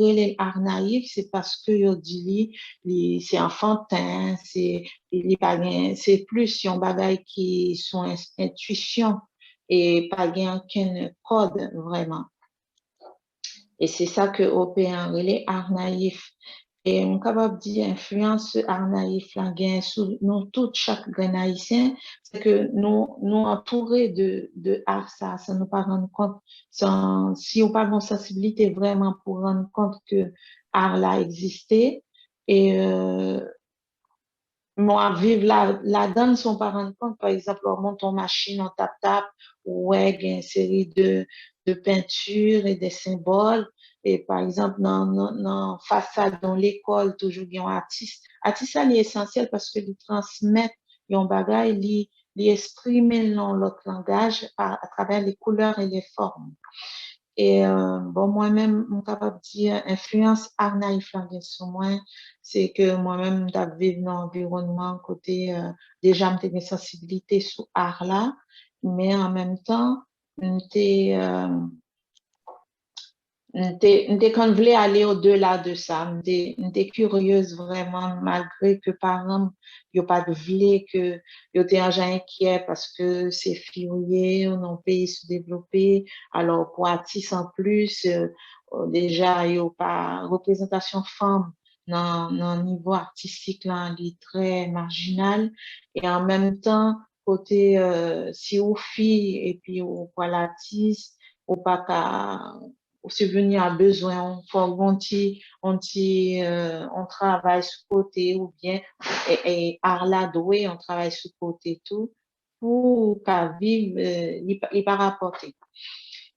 relève art naïf, c'est parce que yo dit c'est enfantin, c'est plus yon bagay qui sont intuition et pas gen aucun code vraiment. Et c'est ça que opéen relève art naïf. Et on capable de dire influence art naïf là gain sous nous tout chaque grain haïtien, c'est que nous entourés de art ça nous pas rendre compte sans si on pas une sensibilité vraiment pour rendre compte que art là existait et moi vivre la donne son pas rendre compte par exemple on monte en machine on tape ouais il y a une série de peintures et des symboles et par exemple dans façade dans l'école toujours il y a un artiste ça est essentiel parce que il transmet un bagage il exprime dans l'autre langage à travers les couleurs et les formes. Et bon, moi-même, je suis capable de dire influence art naïf là, sur moi, c'est que moi-même, je vis dans un environnement côté, déjà, j'ai une sensibilité sur art là, mais en même temps, j'étais quand je voulais aller au-delà de ça, j'étais curieuse vraiment, malgré que parents, ils n'ont pas de voulu que, ils étaient inquiets parce que c'est férié, on est un pays sous-développé, alors pour artistes en plus, déjà, il n'y a pas représentation femme dans le niveau artistique là, il est très marginal, et en même temps, côté, si aux filles et puis aux l'artiste, ou pas qu'à ou subvenir à besoin, on travaille sur côté ou bien, et art là doué, on travaille sur côté tout, pour qu'à vivre, il pas rapporter.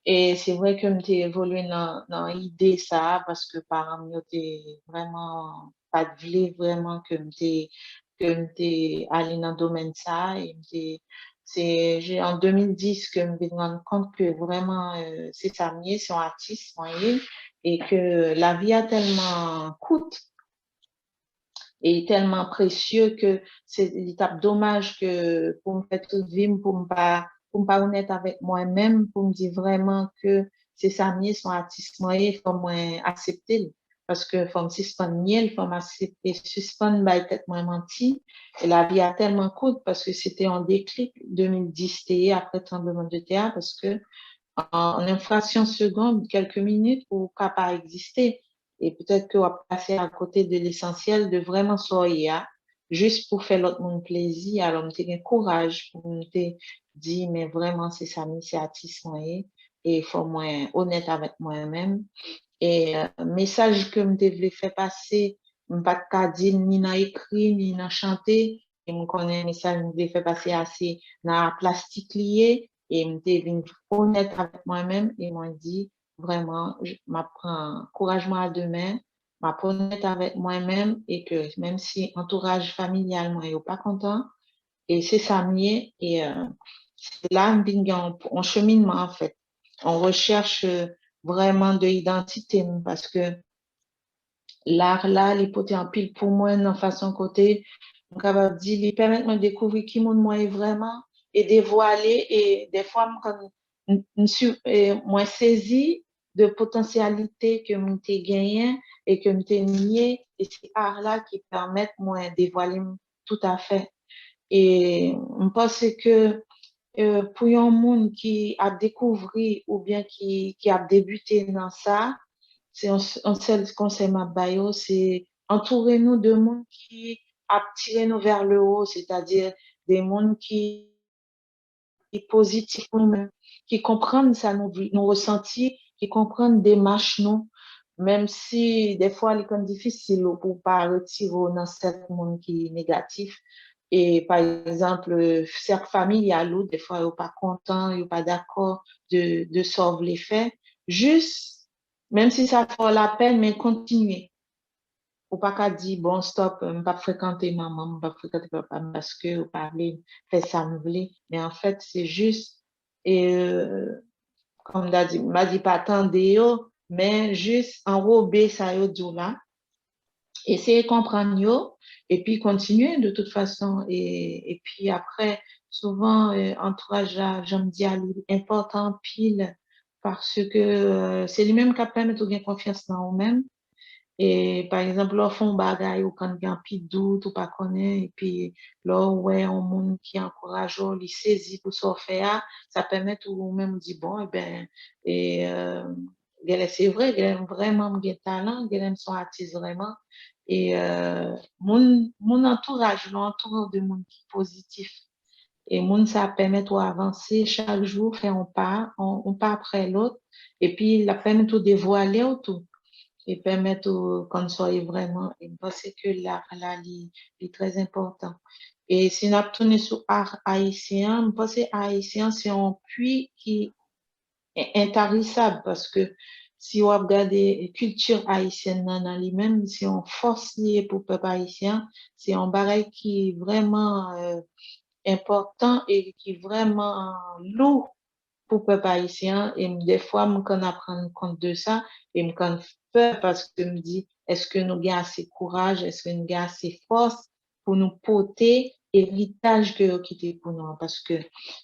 Et c'est vrai que j'ai évolué dans l'idée ça, parce que par exemple, j'étais vraiment pas de vle vraiment que m'étais allé dans le domaine ça, et c'est en 2010 que je me suis rendu compte que vraiment, c'est ça mieux, c'est un artiste, moyen, et que la vie a tellement coûte et tellement précieux que c'est l'étape dommage que pour me faire toute vie, pour me pas honnête avec moi-même, pour me dire vraiment que c'est ça mieux, son artiste moyen, il faut moins accepter. Parce que faut me suspendre mieux, il faut m'accepter, suspendre, bah, peut-être moins menti. Et la vie a tellement coûte parce que c'était en déclic 2010, c'était après le tremblement de terre, parce que en une fraction de seconde, quelques minutes, ou pas pas exister. Et peut-être qu'on va passer à côté de l'essentiel de vraiment soyez juste pour faire l'autre monde plaisir. Alors, me tenir courage pour me dire, mais vraiment, c'est ça, c'est artiste, et il faut moins honnête avec moi-même. Et message que me devais faire passer, me pas de dire ni dans écrit, ni dans chanter. Et me connais message me devait faire passer assez dans la plastique lié. Et me devais honnête avec moi-même et m'a dit, vraiment, je m'apprends encouragement à demain, m'apprends honnête avec moi-même et que même si entourage familial, moi, est pas content, et c'est ça mieux, et c'est là, on cheminement, en fait. On recherche vraiment de l'identité parce que l'art là, l'hypothèse en pile pour moi, dans façon côté, on capable de dire, il permet de découvrir qui mon moi est vraiment et dévoiler et des fois, quand moi saisi de potentialité que m'ai gagné et que m'ai nié et c'est art là qui permet moi dévoiler tout à fait. Et on pense que pour un monde qui a découvert ou bien qui a débuté dans ça, c'est un seul conseil m'a baillé, c'est entourer-nous de monde qui a tiré nous vers le haut, c'est-à-dire des mondes qui positifs nous-mêmes, qui comprennent ça, nous ressentis, qui comprennent des marches nous, même si des fois, il est difficile pour pas retirer dans ce monde qui est négatif. Et par exemple, certes familial, ou des fois, ils sont pas contents, ils sont pas d'accord de sauver les faits. Juste, même si ça fait la peine, mais continuer. Ou pas qu'à dire, bon, stop, je ne pas fréquenter maman, je ne pas fréquenter papa, parce que, ou parler, faire ça, me voulait. Mais en fait, c'est juste, et, comme m'a dit pas attendre, mais juste enrober ça, yo, là, essayer de comprendre yo, et puis continuer de toute façon. Et puis après, souvent, entourage, j'aime dire, important pile, parce que c'est lui-même qui permet de gagner confiance dans nous-mêmes. Et par exemple, là, font bagay ou quand il y a un petit doute ou pas connaît, et puis là, ouais, un monde qui encourage, il saisit pour ça faire, ça permet ou même dire, bon, eh ben, et, c'est vrai, elle aime vraiment mon talent, elle aime son artiste vraiment. Et mon entourage, l'entourage de monde qui est positif. Et monde, ça permet d'avancer chaque jour, faire un pas après l'autre, et puis la permet de dévoiler autour et permettre qu'on soit vraiment, et parce que l'art là, est très important. Et si on a tourné sur art haïtien, je pense que haïtien, c'est un puits qui est intarissable parce que si on regarde la culture haïtienne dans lui-même, c'est une force liée pour le peuple haïtien, c'est un bagage qui est vraiment important et qui est vraiment lourd pour le peuple haïtien. Et des fois, je quand apprendre compte de ça et je quand peur parce que je me dis, est-ce que nous avons assez de courage, est-ce que nous avons assez de force pour nous porter héritage que nous quitté pour nous? Parce que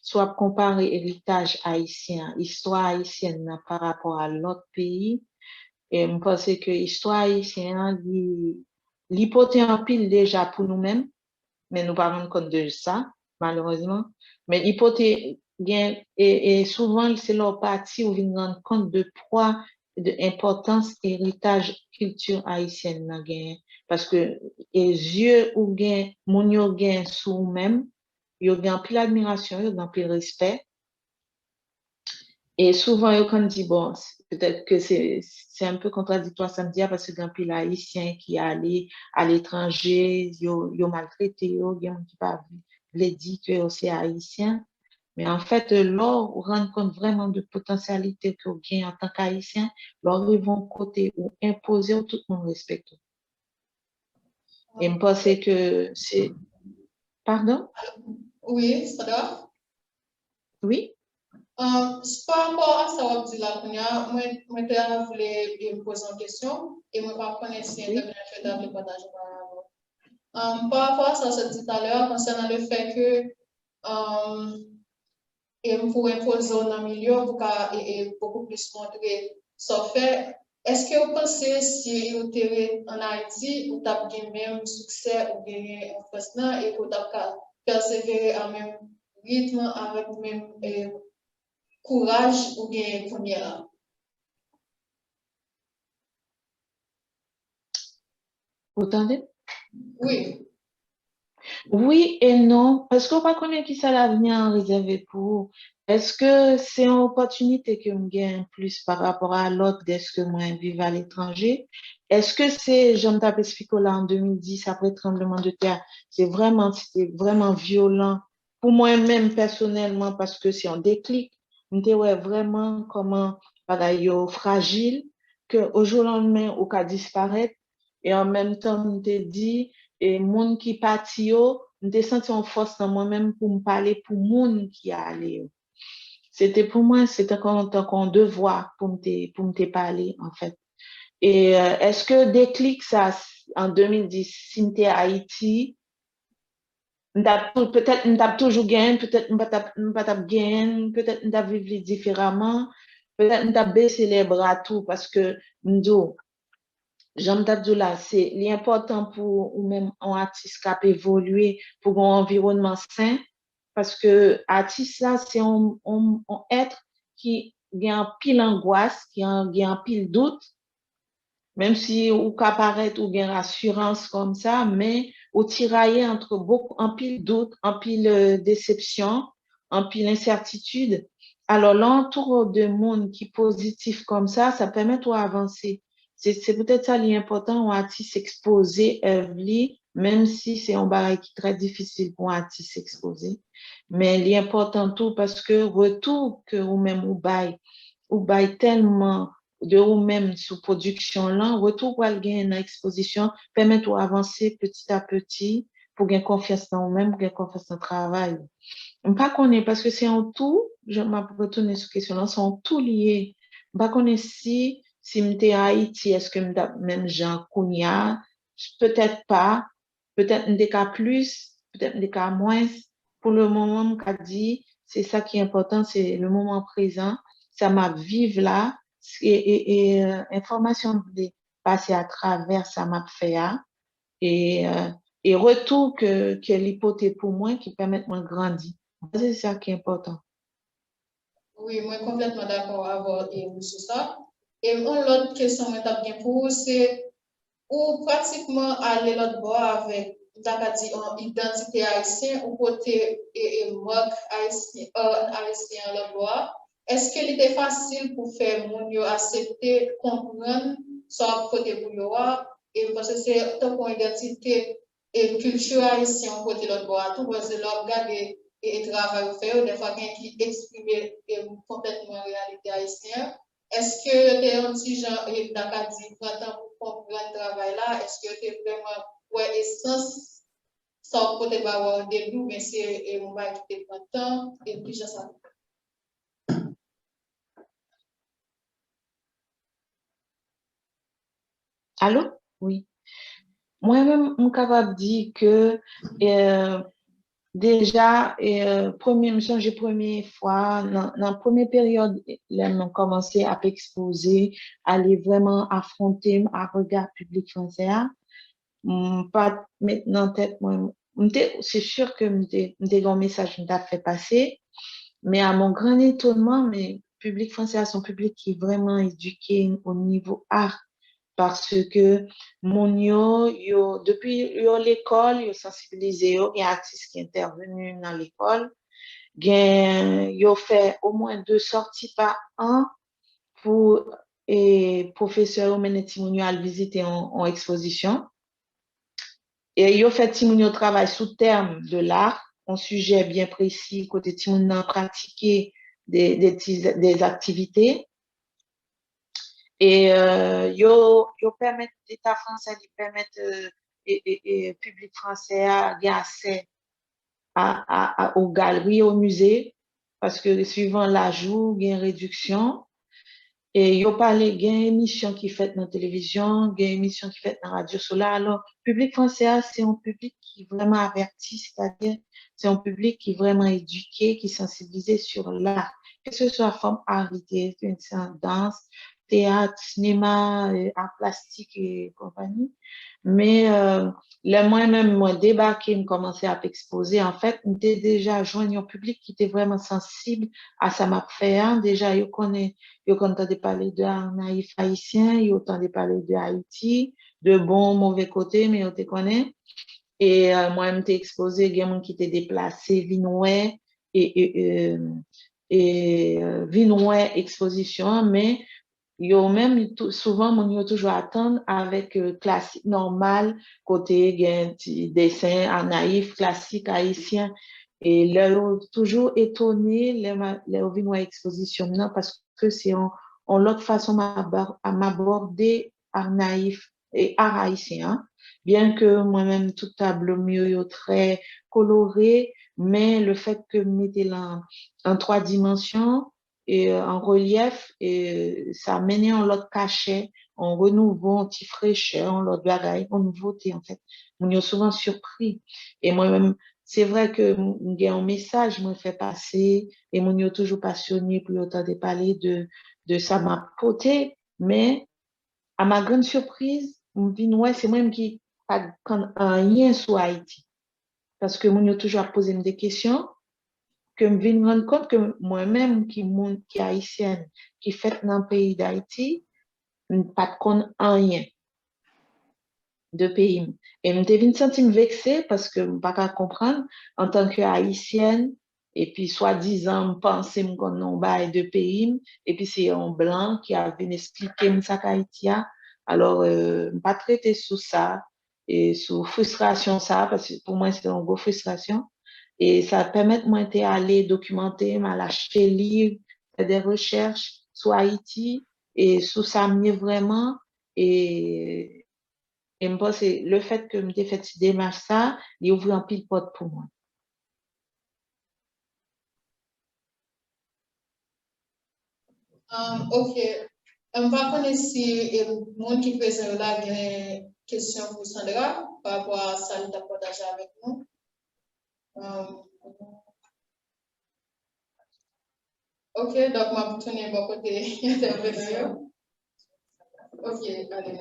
soit comparer héritage haïtien, histoire haïtienne par rapport à l'autre pays, et je pense que l'histoire haïtienne, l'hypothèse en pile déjà pour nous-mêmes, mais nous ne parlons compte de ça, malheureusement. Mais l'hypothèse, et souvent, c'est leur partie où ils nous rendent compte de poids, de l'importance, héritage, culture haïtienne. Parce que les yeux ou gain, mon yo gain sous même, yo gain plus l'admiration, yo gain plus le respect. Et souvent, yo quand dit, bon, peut-être que c'est un peu contradictoire, ça me dit, parce que quand il haïtien qui est allé à l'étranger, yo maltraité, yo, il y a qui pas voulu dire que c'est haïtien. Mais en fait, là, on rend compte vraiment de potentialité qu'on gagne en tant qu'haïtien, là, ils vont côté ou imposer ou tout le monde respecte. Et je pense que c'est, pardon? Oui, ça doit. Oui? Par rapport à ça, on dit là, moi, je voulais me poser une question et moi, je connais si Oui? Internet fait d'appeler partager par rapport à ça, on dit tout à l'heure, concernant le fait que et pour imposer dans le milieu, pour beaucoup plus montrer ça fait. Est-ce que vous pensez si vous êtes en Haïti, vous avez le même succès ou bien en France et vous avez persévérer à même rythme, avec le même courage ou bien première? Vous entendez? Oui. Oui et non, parce qu'on ne connaît qui ça l'avenir réservé pour. Est-ce que c'est une opportunité que je gagne plus par rapport à l'autre est-ce que moi vivre à l'étranger? Est-ce que c'est, j'aime taper expliqué là en 2010 après le tremblement de terre, c'était vraiment violent pour moi-même personnellement parce que c'est un déclic. Je ouais vraiment comment, pareil, fragile, que au jour au lendemain, au cas disparaître et en même temps, on te dit, et moun qui parti yo, m'te senti en force dans moi-même pour me parler pour moun qui a allé. C'était pour moi, c'était comme un devoir pour me te parler, en fait. Et est-ce que déclic ça, en 2010, si m'te à Haïti, peut-être m'tap toujours gagné, peut-être m'tap gagné, peut-être m'tap vivre différemment, peut-être m'tap baisser les bras tout parce que m'do, Jean là, c'est l'important pour ou même un artiste qui a évolué pour un environnement sain parce que artiste là, c'est un être qui a un pile angoisse, qui a un pile doute, même si ou qu'apparaît ou bien assurance comme ça, mais au tirailler entre beaucoup, un pile doute, un pile déception, un pile incertitude. Alors, l'entour de monde qui est positif comme ça permet de avancer. C'est peut-être ça l'important, un artiste s'exposer, même si c'est un baril qui est très difficile pour un artiste s'exposer. Mais l'important tout parce que retour que ou bail tellement de ou-même sous production là, retour pour gagner une exposition, permet d'avancer petit à petit pour gagner confiance dans vous-même, pour gagner confiance dans le travail. On pas connaît parce que c'est en tout, je m'en retourner sur question là, c'est en tout lié. On pas connaît si m'étais à Haïti, est-ce que m'da même Jean Kounia, peut-être pas, peut-être m'étais qu'à plus, peut-être m'étais qu'à moins. Pour le moment, m'ka dit, c'est ça qui est important, c'est le moment présent, ça m'a vivre là, information passer à travers ça m'a fait et et retour que l'hypothèse pour moi qui permet de grandir. C'est ça qui est important. Oui, moi complètement d'accord avec vous sur ça. Et l'autre question que j'ai pour vous, c'est ou pratiquement aller l'autre bord avec une identité haïtienne ou côté et marque haïtien l'autre bord. Est-ce qu'il était facile pour faire mon yo accepter, comprendre soit côté pour yo et parce que c'est tant qu'on identité et culture haïtienne côté l'autre bord tout parce que l'on regarde et travail fait des fois qui exprime complètement la réalité haïtienne. Est-ce que tu es un petit genre d'accord dit pour comprendre le travail là? Est-ce que tu es vraiment ouais essence sans côté avoir au début mais c'est on va quitter le temps et puis ça. Allô? Oui. Moi-même, je suis capable de dire que déjà, première fois, dans la première période, là, on commencé à exposer, à aller vraiment affronter, à regarder le public français. Pas maintenant en tête, moi, c'est sûr que m'était un message que fait passer, mais à mon grand étonnement, mais le public français a son public qui est vraiment éduqué au niveau art parce que mon depuis l'école, yo sensibilisé, yo, il y a artistes qui sont intervenus dans l'école, yo fait au moins 2 sorties par an pour et professeurs ou à visiter en exposition. Et yo fait Timounio travail sous terme de l'art, un sujet bien précis, côté Timounio pratiquer des activités. Et yo permettent l'État français, ils permettent et public français à avoir accès aux galeries, aux musées, parce que suivant l'ajout, il y a une réduction. Et yo parlé, il y a une émission qui fait dans la télévision, il y a une émission qui fait dans la radio solaire. Alors, le public français, c'est un public qui est vraiment averti, c'est-à-dire, c'est un public qui est vraiment éduqué, qui est sensibilisé sur l'art, que ce soit forme art, danse, théâtre, cinéma, art plastique et compagnie. Mais le moi-même, moi, débarqué, me commençais à exposer. En fait, j'étais déjà joint un public qui était vraiment sensible à ça m'a fait. Déjà, yo entendait parler de art naïf haïtien, yo entendait parler de Haïti, de bon, mauvais côté, mais yo te connaît. Et moi, je t'ai exposé, il y a des gens qui étaient déplacés, Vinoué, et, Vinoué exposition, mais yo même souvent mon yo toujours attendre avec classique normal côté gen ti dessin en naïf classique haïtien et là yo toujours étonné les vinn exposition non parce que c'est en l'autre façon à m'aborder art naïf et art haïtien hein. Bien que moi-même tout tableau mieux yo très coloré mais le fait que mettez là en 3 dimensions et en relief et ça amenait en l'autre cachet en renouveau en petit fraîcheur en l'autre bagaille en nouveauté en fait on est souvent surpris et moi-même c'est vrai que j'ai un message me fait passer et mon est toujours passionné pour autant de parler de ça m'a poté mais à ma grande surprise on dit ouais c'est moi-même qui pas un lien sur Haïti parce que mon est toujours à poser des questions que je viens me rendre compte que moi-même, qui est haïtienne, qui fait dans le pays d'Haïti, je ne pas de rien de pays. Et je me sentir vexée parce que je ne pas comprendre en tant qu'haïtienne, et puis soi-disant, penser qu'on non de pays, et puis c'est un blanc qui a venu expliquer ça qu'Haïti a. Alors, pas traiter sous ça, et sous frustration ça, parce que pour moi, c'est une grosse frustration. Et ça permet de moi d'aller documenter, acheter des livres, faire des recherches sur Haïti et sur ça mieux vraiment. Et, et je pense que le fait que je fait cette démarche, ça, il ouvre un pile porte pour moi. Ok. On va connaître si le monde qui présente là a une question pour Sandra par rapport à ça que tu as partagé avec nous. Ok, donc je vais tourner mon côté intervention. Ok, allez.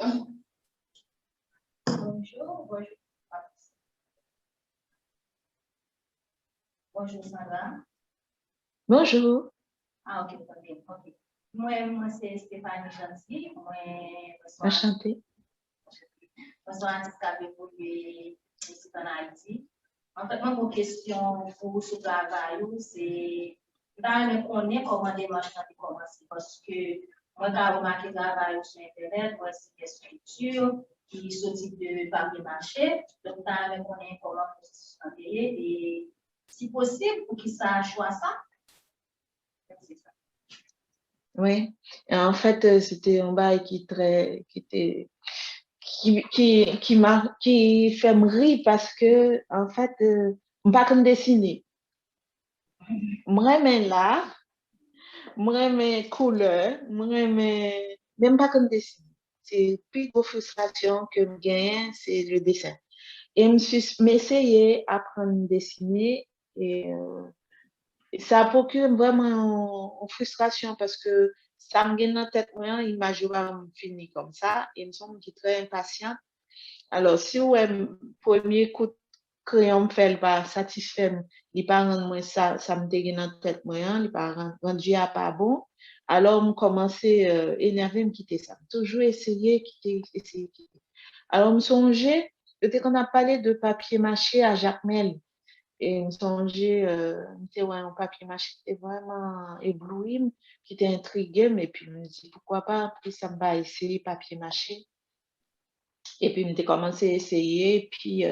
Bonjour, bonjour. Bonjour Sandra. Bonjour. Ah, ok, ok. Moi c'est Stéphanie Gentil. Moi, Enchantée. Bonsoir, artiste qui a évolué ici en Haïti. En fait, moi, mon question pour ce travail, c'est de connaître comment démarche a commencé. Parce que moi, j'ai remarqué le travail sur Internet, moi, c'est des structures qui sont type de papier marché. Donc, j'ai connaître comment le processus est payé et si possible, pour qu'ils sachent ça. C'est ça. Oui, en fait, c'était un bail qui fait me rire parce que, en fait, pas comme dessiner. Moi, mais là, moi, mes couleurs, moi, mais même pas comme dessiner. C'est plus de frustration que je gagne, c'est le dessin. Et m'essayer à apprendre à dessiner et ça procure vraiment une frustration parce que ça me gagne dans la tête, moi, l'image va me finir comme ça et me semble que je suis très impatiente. Alors, si vous premier coup de crayon me fait pas satisfait, il pas rendre moi ça me dégaine dans la tête moi, il pas rendu à pas bon. Alors, me commencer énervé me quitter ça. Toujours essayer quitter. Alors, me songer, peut-être qu'on a parlé de papier mâché à Jacmel. Et me songer, ouais, un papier mâché qui était vraiment ébloui, qui était intrigué, mais puis je me dis pourquoi pas, puis ça me va essayer papier mâché. Et puis, j'ai commencé à essayer, puis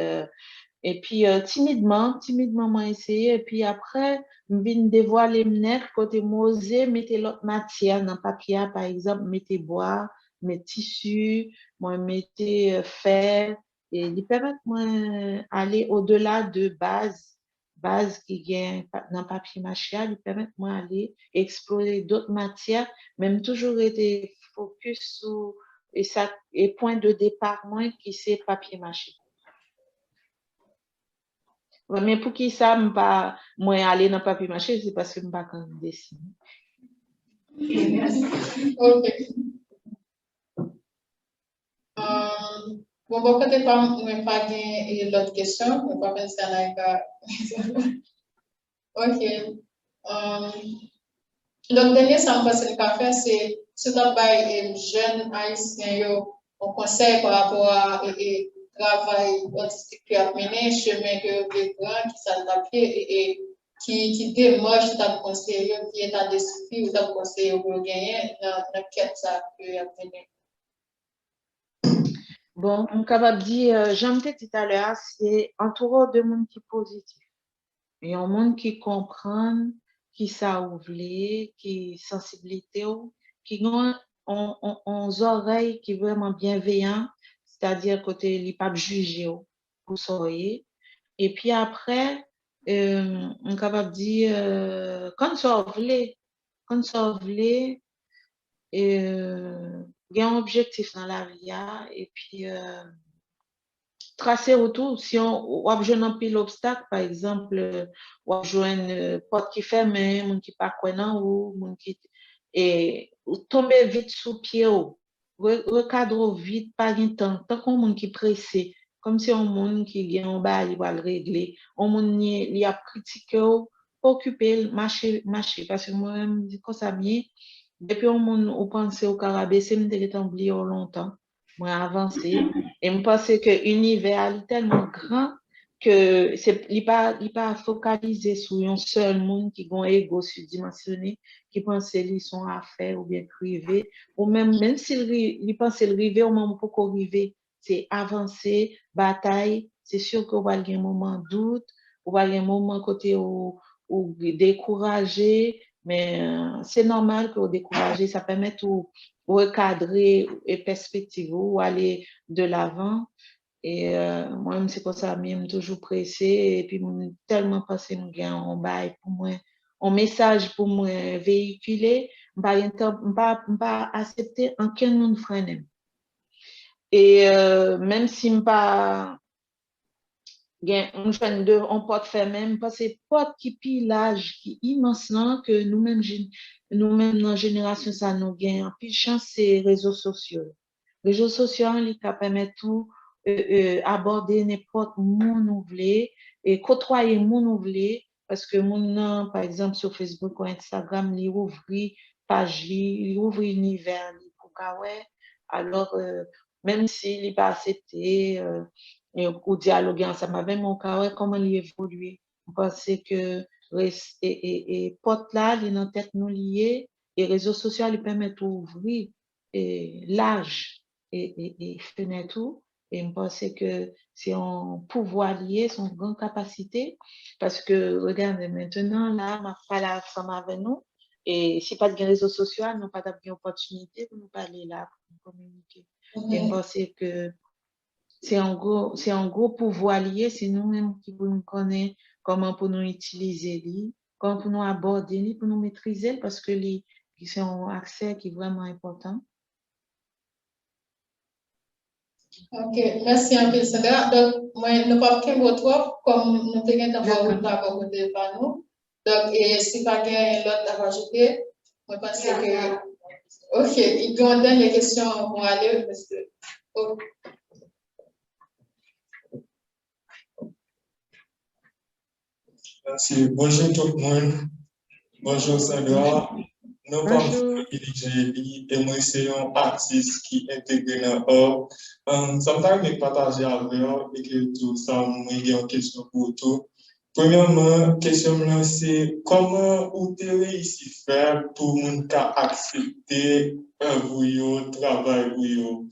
timidement, moi essayé. Et puis après, je viens dévoiler mes nez, côté m'oser, mettre l'autre matière dans le papier, par exemple, mettez bois, mes tissus, moi, mettez fer, et ils permettent moi aller au-delà de base qui gagne dans le papier mâché, ils permettent moi aller explorer d'autres matières, même toujours été focus sur et ça et point de départ moins qui c'est papier mâché. Ouais, mais pour qui ça me pas moi aller dans papier mâché, c'est parce que me pas quand dessiner. Ok. Bon, peut-être pas gagner l'autre question, mais pas penser à la. Ok. Le dernier, ça me passe le café, c'est ce travail jeune haïtien, on conseille par rapport à travail artistique qui a mené, chemin que vous prendre, qui s'adapte et qui démarche ta conseiller, qui est à défi ou ta conseiller pour gagner dans la quête ça que a mené. Bon, on capable de dire, j'aime dit tout à l'heure, c'est entouré de monde qui est positif. Et un monde qui comprend, qui ça ouvre, qui sensibilité, qui ont on oreilles qui vraiment bienveillant, c'est-à-dire côté les pas juger pour soyez. Et puis après, on est capable de dire, quand ça voulait, il y a un objectif dans la vie, et puis tracer autour. Si on a besoin d'un pile obstacle, par exemple, on a besoin une porte qui ferme, mon qui pas connaît ou mon qui et tomber vite sous pied ou recadre vite pas de temps tant qu'on monde qui pressé comme si on monde qui vient en bas il va le régler on monde il a critiqué ou occupé marcher parce que moi même dit comme ça bien depuis on monde on pense au carabé c'est me t'ai oublié longtemps moi avancé et je pense que l'univers est tellement grand que il pas focalisé sur un seul monde qui a un ego surdimensionné, qui pense qu'ils sont à faire ou bien privé, ou même s'ils pensent le river, au moment pour qu'on river, c'est avancer, bataille, c'est sûr qu'on va avoir un moment de doute, on va avoir un moment côté où découragé, mais c'est normal que découragé, ça permet de recadrer et perspective ou aller de l'avant. Et moi, c'est pour ça, je suis toujours pressée et puis tellement passé en bail pour moi, un message pour moi véhiculer, je ne pas accepter aucun monde freine. Et même si je pas on porte fait même parce que porte qui pillage qui immense que nous-mêmes dans la génération ça nous gagne en plus chance c'est réseaux sociaux ils permettent tout aborder n'importe monde nous voulez et côtoyer monde nous voulez parce que mon par exemple sur Facebook ou Instagram il ouvre page il ouvre univers pour ouais alors même s'il n'est pas accepté ou dialoguer ensemble avec mon ouais comment il évolue on pense que et porte là il est dans tête nous liés et réseaux sociaux ils permettent d'ouvrir l'âge et fenêtre et je pense que c'est un pouvoir lié, c'est une grande capacité, parce que, regardez, maintenant, là, ma femme là, ensemble avec nous, et si pas de réseaux sociaux, nous n'avons pas d'opportunité pour nous parler là, pour nous communiquer. Et je pense que c'est un gros pouvoir lié, c'est nous-mêmes qui nous connaissons comment pour nous utiliser, comment pour nous aborder, pour nous maîtriser, parce que c'est un accès qui est vraiment important. Ok, merci un peu, Sandra. Donc, moi, nous pas qu'un mot trop, comme nous tenons d'abord au débat nous. Donc, et si pas qu'il l'autre à rajouter, je pense que, ok, il y a une dernière question pour aller, parce que, ok. Merci. Bonjour tout le monde. Bonjour Sandra. Nous sommes Philippe et moi c'est un artiste qui intègre dans l'art. Sometimes je partage avec vous et que tout ça, moi j'ai une question pour tout. Premièrement, question là c'est comment vous avez réussi à faire pour mon cas accepter vous travail vous.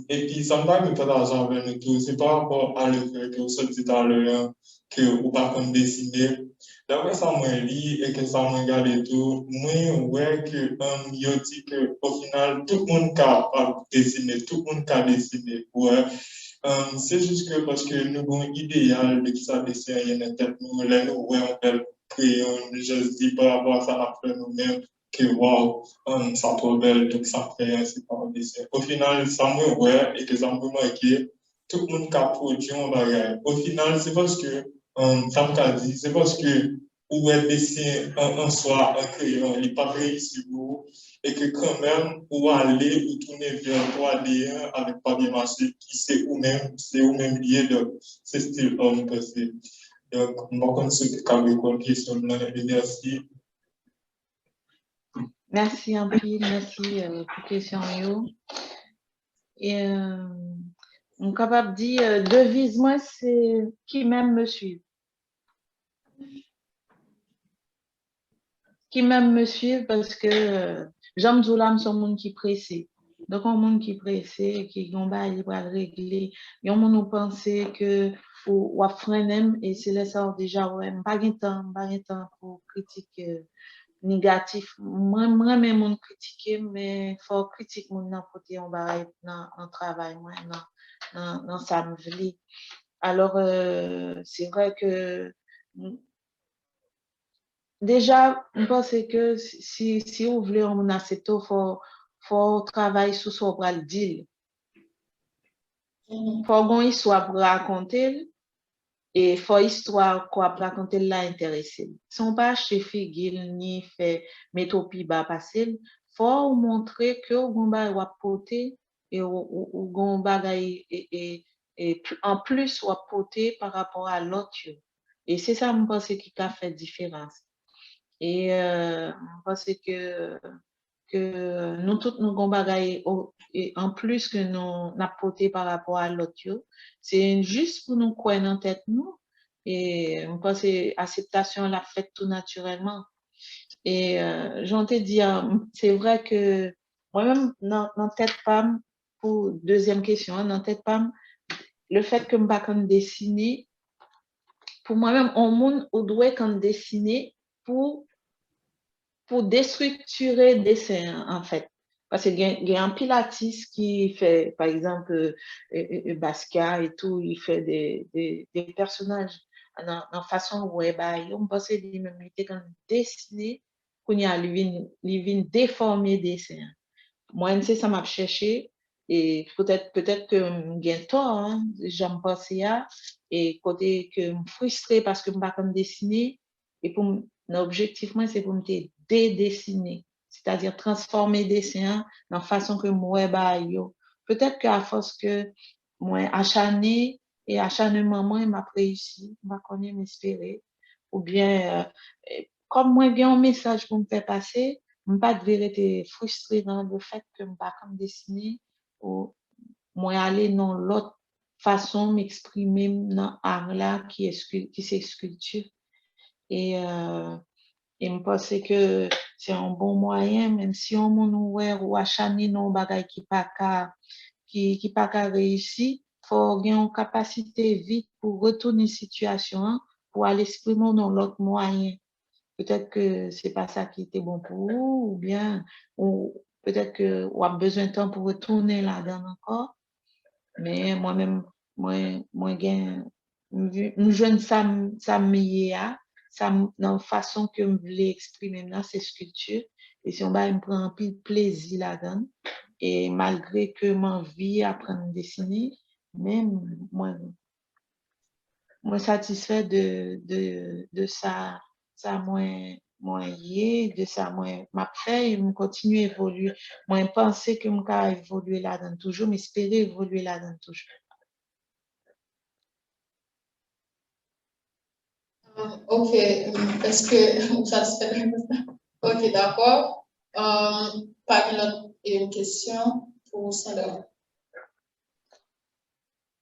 Et puis sometimes je partage avec nous tout. C'est par rapport à le fait que vous sortez tout à l'heure que vous pas comme dessiner. D'après ça, moi, lis et que ça me regarde tout, moi, ouais, que, yo dit que, au final, tout le monde peut dessiner, tout le monde peut dessiner, ouais. C'est juste que parce que nous avons un idéal de qui ça dessine, il y a une tête, nous, là, nous, ouais, on peut créer, je dis par rapport à ça, on a fait nous-mêmes, que, wow, ça trop belle, donc ça fait, c'est pas un dessin. Au final, ça me, ouais, et que ça me marqué, tout le monde peut produire un bagage. Au final, c'est parce que, ça me dit, c'est parce que où est dessin en soi, un crayon, il n'est pas réussi pour et que quand même, ou aller ou tourner vers 3D avec papier mâché, qui c'est ou même lié, donc c'est style homme passé. Donc, moi, comme ce que comme question là, merci. Merci un peu, merci pour la question. Et on est capable de dire, devise-moi, c'est qui même me suit. Qui même me suit parce que j'aime tout là, c'est un monde qui est pressé. Donc, un monde qui est pressé, qui va régler. Il y a un monde qui pense que ou à freiner et c'est là ça déjà, ouais, pas de temps pour critique négatif. Moi, même mon critiquer, mais faut critiquer mon côté, on va être dans travail, moi, dans ça me veut. Alors, c'est vrai que déjà, je pense que si vous voulez on accepte, faut travailler sur ce qu'on le dire. Faut qu'on histoire pour raconter et faut histoire qu'on raconter là intéressé. Si on pas chez figil ni fait métopie bas passer, faut montrer que on va porter et on bagay et en plus on porter par rapport à l'autre. Et c'est ça, je pense, qui a fait différence. Et parce que nous tous nous avons bagaille en plus que nous n'apporter par rapport à l'autre, c'est juste pour nous croire en tête nous et on pense que l'acceptation l'a fait tout naturellement. Et j'en te dis, c'est vrai que moi-même dans tête femme pour deuxième question, dans tête femme, le fait que je ne pas dessiner, pour moi-même, on monde on doit quand dessiner pour déstructurer le dessin, en fait. Parce qu'il y a un pilates qui fait, par exemple, Basquiat et tout, il fait des personnages dans façon web, on pense que même quand dessiner, qu'on y a lui vient déformer le dessin. Moi, c'est ça m'a cherché et peut-être que j'ai tort, hein, j'aime penser à et côté que me frustré parce que je ne pas comme dessiner et pour l'objectif moi c'est pour me dédessiner, c'est-à-dire transformer le dessin dans façon que moi bah yo. Peut-être qu'à force que moi acharné et acharnement moi m'a réussi, m'a connaît m'espérer ou bien comme moi bien un message pour me faire passer, pas de vérité frustré dans le fait que me pas comme dessiner ou moi aller dans l'autre façon m'exprimer dans art là qui c'est sculpture et et me pense que c'est un bon moyen même si on ou acharné non bagay qui pas qu'à réussir, faut avoir une capacité vite pour retourner situation, hein, pour aller exprimer dans l'autre moyen. Peut-être que c'est pas ça qui était bon pour vous, ou bien, ou peut-être que vous avez besoin de temps pour retourner là-dedans encore. Mais moi-même, nous jeune ça meilleur, ça dans la façon que je voulais exprimer dans ces sculptures. Et si on va me prendre un peu de plaisir là-dedans, et malgré que mon vie apprendre à dessiner, même moi satisfait de ça, de ça, m'a fait, et me continue à évoluer. Moi, penser que je vais évoluer là-dedans toujours, m'espérer évoluer là-dedans toujours. Ok, est-ce que vous satisfait? Ok, d'accord. Pas une question pour Sandra.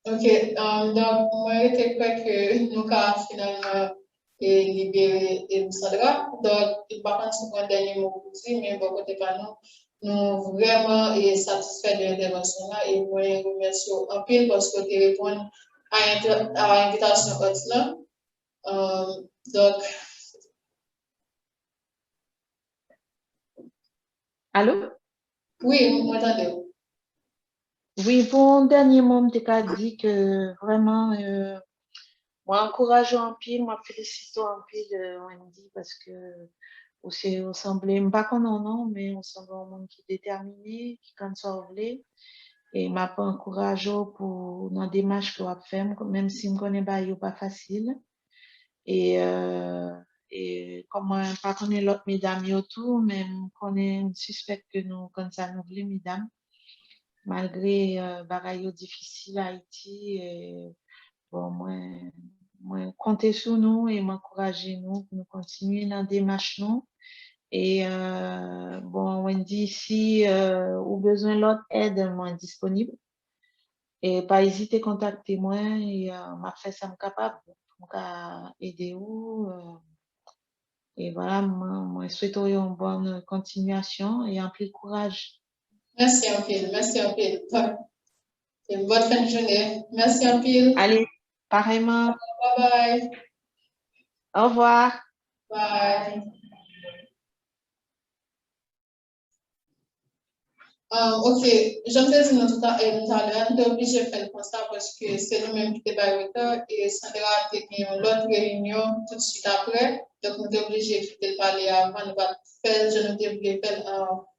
Ok, donc moi, je crois que nous avons finalement libéré Sandra. Donc, il va prendre un dernier mot pour dire, mais bon, côté pas nous, nous vraiment satisfaits de l'intervention là et moi, je remercie en pile parce que tu réponds à l'invitation là. Donc, Allô? oui, vous m'entendez? Oui, pour un dernier mot, je t'ai dit que vraiment, moi, encourage en pile, moi, félicite en pile, Wendy, parce que on semblait, pas qu'on en a, mais on semble un monde qui est déterminé, qui compte s'envoler. Et m'a pas encouragé pour dans des démarche que on fait, même si je connais pas facile. Et, comme moi, pas connais l'autre mesdames autour, mais je connais un suspect que nous, comme ça, nous voulons mesdames, malgré bagaille difficile à Haïti. Et, bon, moi, comptez sur nous et m'encourager nous pour nous continuer dans des démarche nous. Et bon, Wendy, si ou besoin l'autre aide, moi disponible. Et pas hésiter à contacter moi et m'a fait ça me capable pour aider vous. Et voilà, moi souhaite une bonne continuation et un peu de courage. Merci un peu, merci un peu. Une bonne fin de journée. Merci un peu. Allez, pareillement. Bye bye. Au revoir. Bye. Ok, j'aime bien dire tout à l'heure, on est obligé de faire le constat parce que c'est nous-mêmes qui sommes et Sandra a une autre réunion tout de suite après. Donc, on est obligé de quitter le palais avant de faire, je ne devrais faire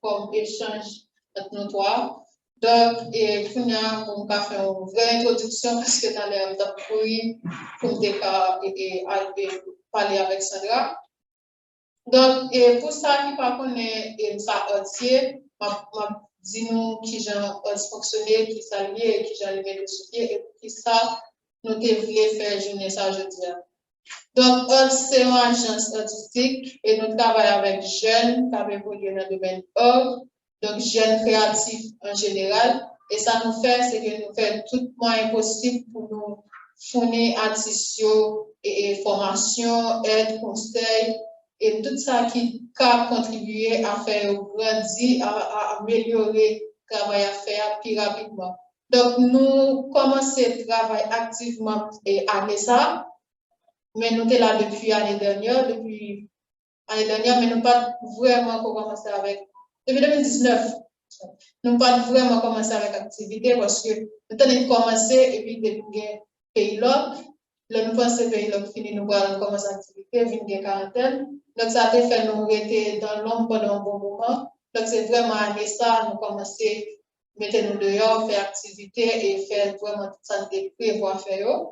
comme échange entre nous trois. Donc, et pour nous faire une vraie introduction parce que dans l'air pour parler avec Sandra. Donc, et pour ça qui par contre ça entier, dis-nous qui j'en fonctionner, qui ça lié, qui j'en levé de soupier et qui ça nous devons faire journée ça je dis. Donc, c'est une agence artistique et nous travaillons avec jeunes qui évolué dans le domaine org, donc jeunes créatifs en général. Et ça nous fait, c'est que nous faisons tout moyen possible pour nous fournir artistes et formation, aide, conseil et tout ça qui a contribué à faire grandir, à améliorer le travail à faire plus rapidement. Donc, nous commençons le travail activement et à ça. Mais nous sommes là depuis l'année dernière, mais nous pas vraiment commencé avec, depuis 2019, nous pas vraiment commencé avec l'activité parce que nous avons commencé et puis depuis pays là, nous pensons pays là fini, nous allons commencer l'activité, venir quarantaine. Donc ça a fait nous rester dans l'ombre pendant un bon moment. Donc c'est vraiment à ça, nous commençons à mettre nous dehors, faire activité et faire vraiment tout ça de prévoir faire.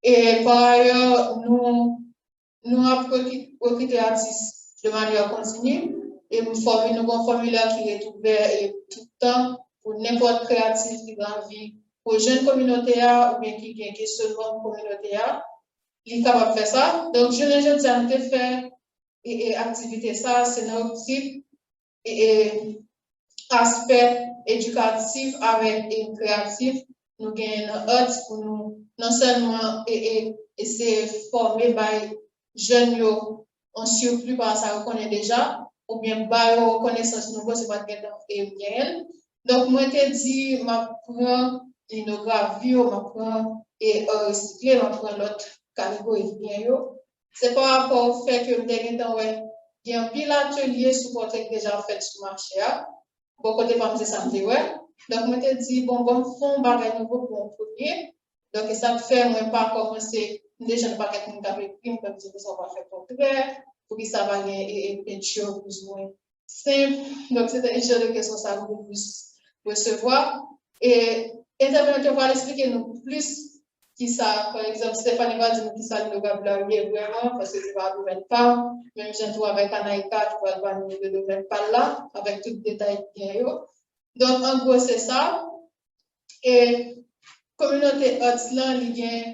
Et par ailleurs, nous avons recruté artistes de manière continue et nous avons un formulaire qui est ouvert et tout le temps pour n'importe créatif qui a envie pour jeunes communautés ou bien qui gagnent questionnement communauté, il est capable de faire ça. Donc, je ne sais pas faire et activité ça, c'est notre type et aspect éducatif avec et créatif. Nous gagnons un pour nous non seulement essayer de former les jeunes en surplus par ça qu'on connaît déjà, ou bien par connaissance nouveau, c'est pas et bien. Donc, moi, je dit, je prends l'innographie, je prends et recycler, je prends l'autre catégorie bien. C'est par rapport au fait que il y a un pile atelier sur le déjà fait sur le marché. Bon, côté pas ça me dit, ouais. Donc, moi, je dit, bon, fond bagage nouveau pour un premier. Donc, ça me fait, moi, pas commencer, déjà, ne pas être une table prime, comme si ça va faire portrait, pour que ça va gagner une peinture plus ou moins simple. Donc, c'était une chose de question, ça va plus recevoir. Et, intervenant, va expliquer nous plus qui ça, par exemple, Stéphanie va dire qui ça le vocabulaire vraiment, parce que tu vas même pas, même si tu avec Anaïka, tu vas voir le domaine pas là, avec tout le détail qu'il y a. Donc, en gros, c'est ça. Et communauté Hotline, il y a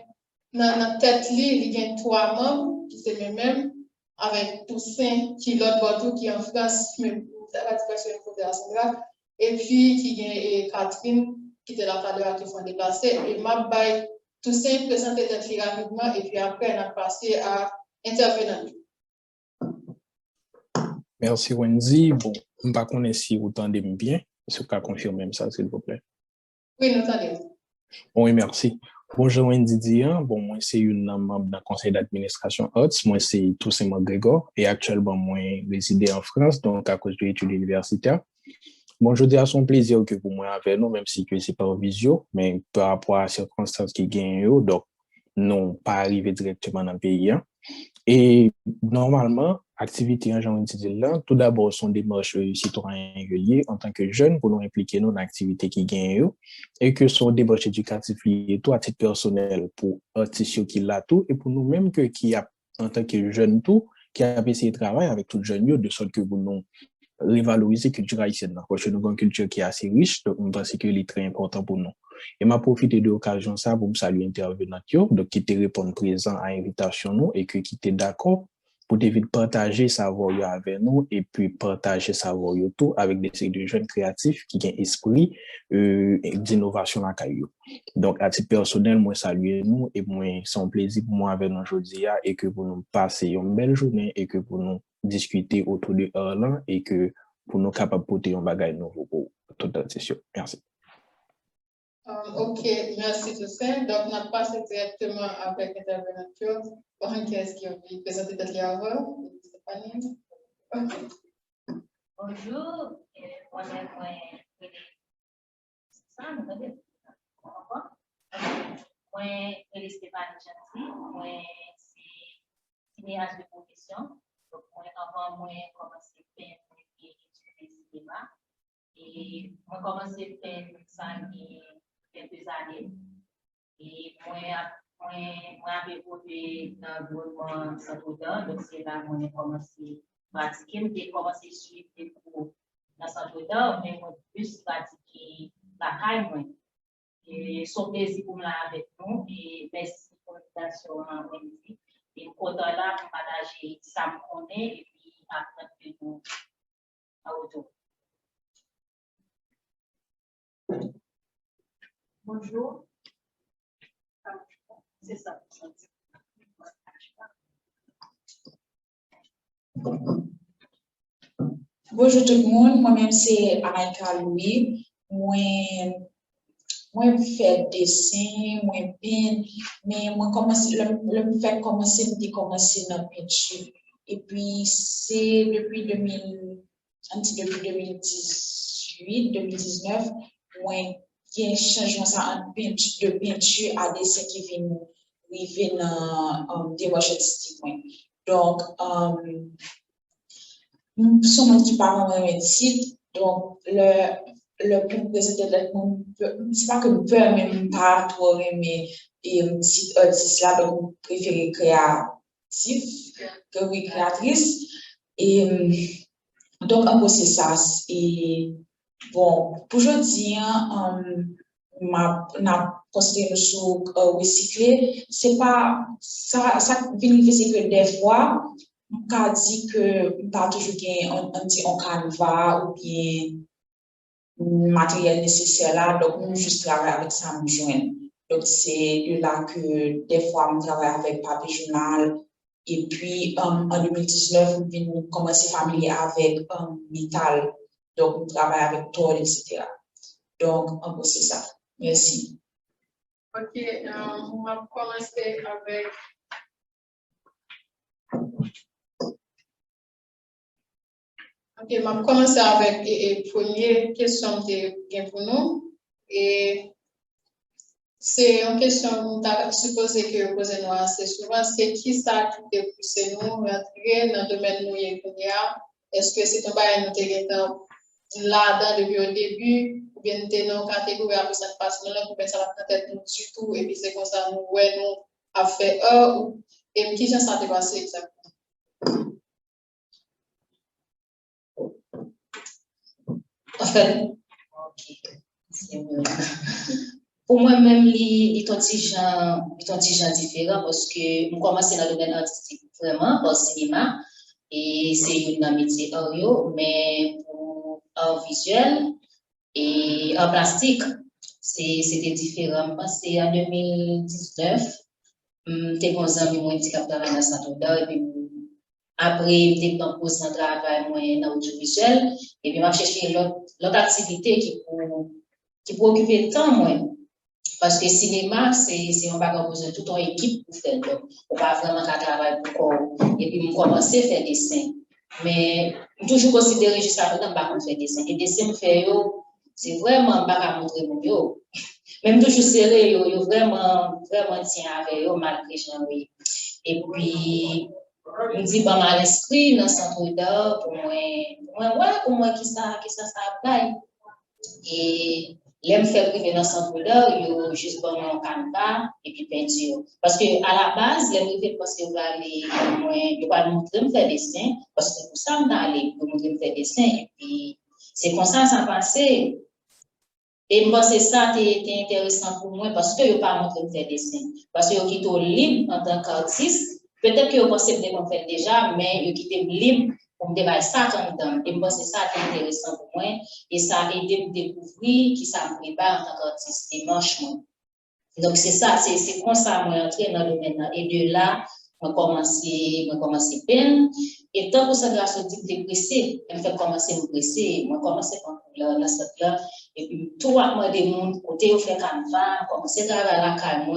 dans notre tête, il y a 3 membres qui sont les mêmes, avec Toussaint, qui est l'autre qui est en France, mais ça va être sur une fédération là. Et puis, qui y a Catherine, qui était la cadre qui sont déplacés, et Mabay. Tout ça présenter tête rapidement et puis après, on a passé à intervenant. Merci Wendy. Bon, je ne sais pas si vous entendez bien. Est-ce que vous pouvez confirmer ça, s'il vous plaît? Oui, nous entendons. Oui, merci. Bonjour Wendy Dian. Bon, moi, c'est une membre du conseil d'administration HOTS. Moi, c'est Toussaint Grégor et actuellement, moi, réside en France, donc à cause de l'étude universitaire. Bon, je dis à son plaisir que pour moi avec nous, même si c'est pas en visio, mais par rapport à circonstances qui gagnent, donc, non, pas arriver directement dans le pays. Et normalement, activité en genre là, tout d'abord, sont des marches citoyens réguliers en tant que jeunes pour nous impliquer dans l'activité qui gagne et que sont des marches éducatives liées tout à titre personnel pour artistes qui l'a tout et pour nous-mêmes que qui a en tant que jeunes tout qui a essayé de travailler avec tout jeunes de sorte que vous nous revaloriser la culture haïtienne parce que nous avons une culture qui est assez riche donc on pense que c'est très important pour nous. Et m'a profité de l'occasion ça pour me saluer intervenant donc qui te répondre présent à l'invitation nous et qui était d'accord pour partager savoir avec nous et puis partager savoir tout avec des jeunes créatifs qui ont esprit d'innovation à Caillou. Donc à titre personnel moi saluer nous et moi c'est un plaisir pour moi avec nous aujourd'hui et que pour nous passer une belle journée et que pour nous discuter autour de Erlan et que pour nous capables de porter un bagage nouveau pour toute la session. Merci. Ok, merci Toussaint. Donc, on a passé directement avec l'intervention. Qu'est-ce qui a présenté peut-être avant? Stéphanie. Bonjour, moi-même, ça, vous avez moi, je suis Stéphanie Chanty, moi, c'est cinéaste de profession. Donc, moi, avant, moi, commencé à faire du cinéma. Et moi, commencé à faire ça il y a quelques années. Et moi, j'ai évolué dans le gouvernement Saint-Audin. Donc, c'est là que j'ai commencé à pratiquer. J'ai commencé à suivre des cours dans Saint-Audin, mais moi, plus pratiquer la caille. Et son plaisir pour là avec nous. Et merci pour l'invitation en Wendy. Et pour là, pour partager ça me connaît et puis apprendre de nous à autour. Bonjour. C'est ça. Bonjour tout le monde, moi-même c'est Anaïka Louis. Moi fais dessin, moi peint, mais moi commencer le fait commencer dans la peinture. Et puis c'est depuis 2018, 2019, moi il y a un changement ça de peinture à dessin qui vient dans démarche artistique. Donc son monde qui parle en médecine, donc le pour présenter c'est pas que je peux même pas trop aimer et site artiste là donc préférer créatif que oui créatrice et donc en gros c'est ça et bon pour aujourd'hui n'a considéré sur recycler, c'est pas ça vient c'est que des fois on dit que pas toujours un petit canevas ou bien matériel nécessaire là, donc nous juste travailler avec ça nous joindre. Donc c'est de là que des fois on travaille avec papier journal et puis en 2019 on commence à familier avec métal, donc on travaille avec tôle, etc. Donc en gros c'est ça. Merci. Ok, on va commencer avec la première question de pour nous. Et c'est une question que tu supposé que vous posez nous assez souvent, c'est qui ça qui te poussé nous rentrer dans le domaine nous est-ce que c'est un bail nous t'es là depuis le début ou bien t'es dans une catégorie après ça passe nous là pour ça va peut-être nous du tout et puis c'est comme ça nous ouais nous a fait et qui ça t'est passé exactement? En fait, pour moi-même, il est un petit genre différent parce que je commence dans le domaine artistique vraiment, au cinéma, et c'est un métier audio, mais pour art visuel et art plastique, c'était différent. C'est en 2019, j'étais comme ça, moi, je suis dans la Saint-Oda, et puis après, j'étais dans le travail dans l'audiovisuel, et puis je cherché l'autre activité qui peut occuper le temps, moi. Parce que le cinéma, c'est un bagage besoin toute une équipe pour faire. Donc, on va vraiment travailler pour corps. Et puis, je commence à faire des dessins. Mais, je toujours considéré jusqu'à maintenant, je ne faire des dessins. Et des dessins, c'est vraiment pas montrer mon yo. Même toujours serré, yo vraiment tient avec eux, malgré j'en ai. Et puis, je dis pas mal l'esprit dans le centre d'art, pour moi, qui ça apparaît. Et l'aime faire priver dans le centre d'art, il y a juste bon un canevas et puis peinture. Parce que à la base, l'aime priver parce que vous allez montrer me faire des dessins, parce que pour ça, on allait pour montrer me faire des dessins. Et puis, c'est comme ça passé. Et moi, c'est ça qui est intéressant pour moi, parce que je ne pas montrer me faire des dessins. Parce que je quitte libre en tant qu'artiste. Peut-être que je pensais que je faire déjà, mais je quitte libre pour me déballer ça en dedans. Et moi, c'est ça qui est intéressant pour moi. Et ça a aidé à me découvrir qui ça me prépare en tant qu'artiste, des manchements. Donc, c'est ça, c'est comme ça que je suis entré dans le domaine. Et de là, je commencé peine. Et tant que ça, grâce au type de pressé, je fait commencer à me presser. Je commencé par la sorte là. Et puis, tout le monde des monde, côté, on fait canevas, commencer à travailler à la calme.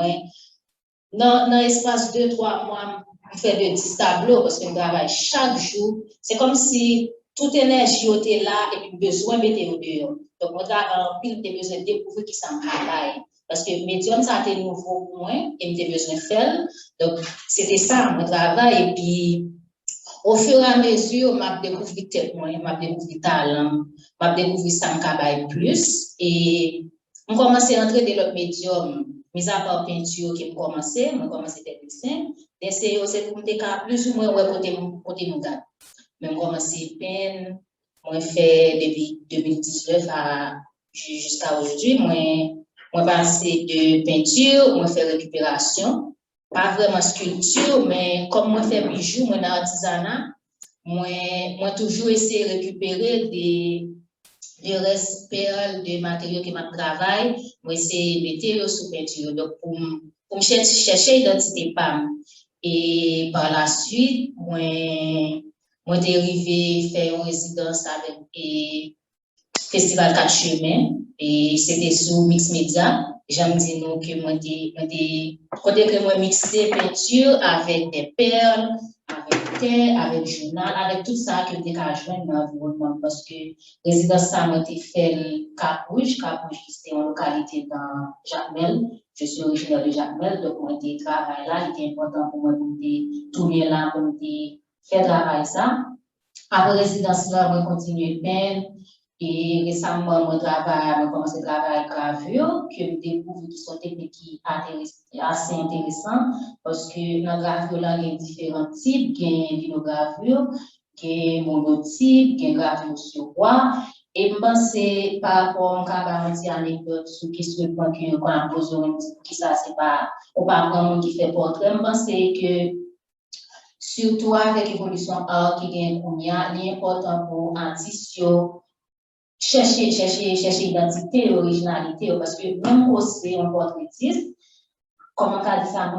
Dans l'espace de 2-3 mois, on fait de 10 tableaux parce qu'on travaille chaque jour. C'est comme si toute énergie était là et puis besoin de mettre au dehors. Donc, on travaille en pile, de besoin de découvrir qui ça me travaille. Parce que le médium, ça a été nouveau pour moi et j'ai besoin de faire. Donc, c'était ça, mon travail. Et puis, au fur et à mesure, je découvert tête moi, je découvert talent, je découvert ça me travaille plus. Et on commençait à entrer dans l'autre médium, mis à part peinture qui me commençait à faire dessin. Dessin, c'est pour me plus ou moins côté mon gars. Mais je commençais à peindre, je fais depuis 2019 jusqu'à aujourd'hui. Moi, passé de peinture, moi, fais récupération. Pas vraiment sculpture, mais comme moi, fais bijoux, moi, dans l'artisanat, moi, toujours essayer de récupérer des restes perles de matériaux qui m'a travaillé. Moi, essayer de mettre sous peinture. Donc, pour me chercher l'identité PAM. Et par la suite, moi, dérivé faire une résidence avec le Festival 4 Chemins. Et c'était sous Mix Media. J'aime dire nous que moi mixé peinture avec des perles, avec terre, avec journal, avec tout ça que j'ai joindre dans l'environnement. Parce que résidence ça m'a été fait Cap-Rouge qui est en localité dans Jacmel. Je suis originaire de Jacmel, donc moi j'ai travaillé là, il était important pour moi de tourner là, pour faire travail ça. Après résidence là, moi continuer de peindre. Et récemment, je commencé à travailler avec gravure, que je découvre qui sont techniques qui sont assez intéressantes, parce que dans la gravure, il y a différents types, il y a une gravure, il y a monotype, il y a gravure sur bois, Et je pense par rapport à une anecdote sur question qu'on a posé, qui ça, c'est pas, ou pas vraiment qui fait portrait. Je pense que, surtout avec l'évolution qui vient pour nous, il est important pour artistes chercher identité, originalité, parce que même aussi un portraitiste, comment on dit ça,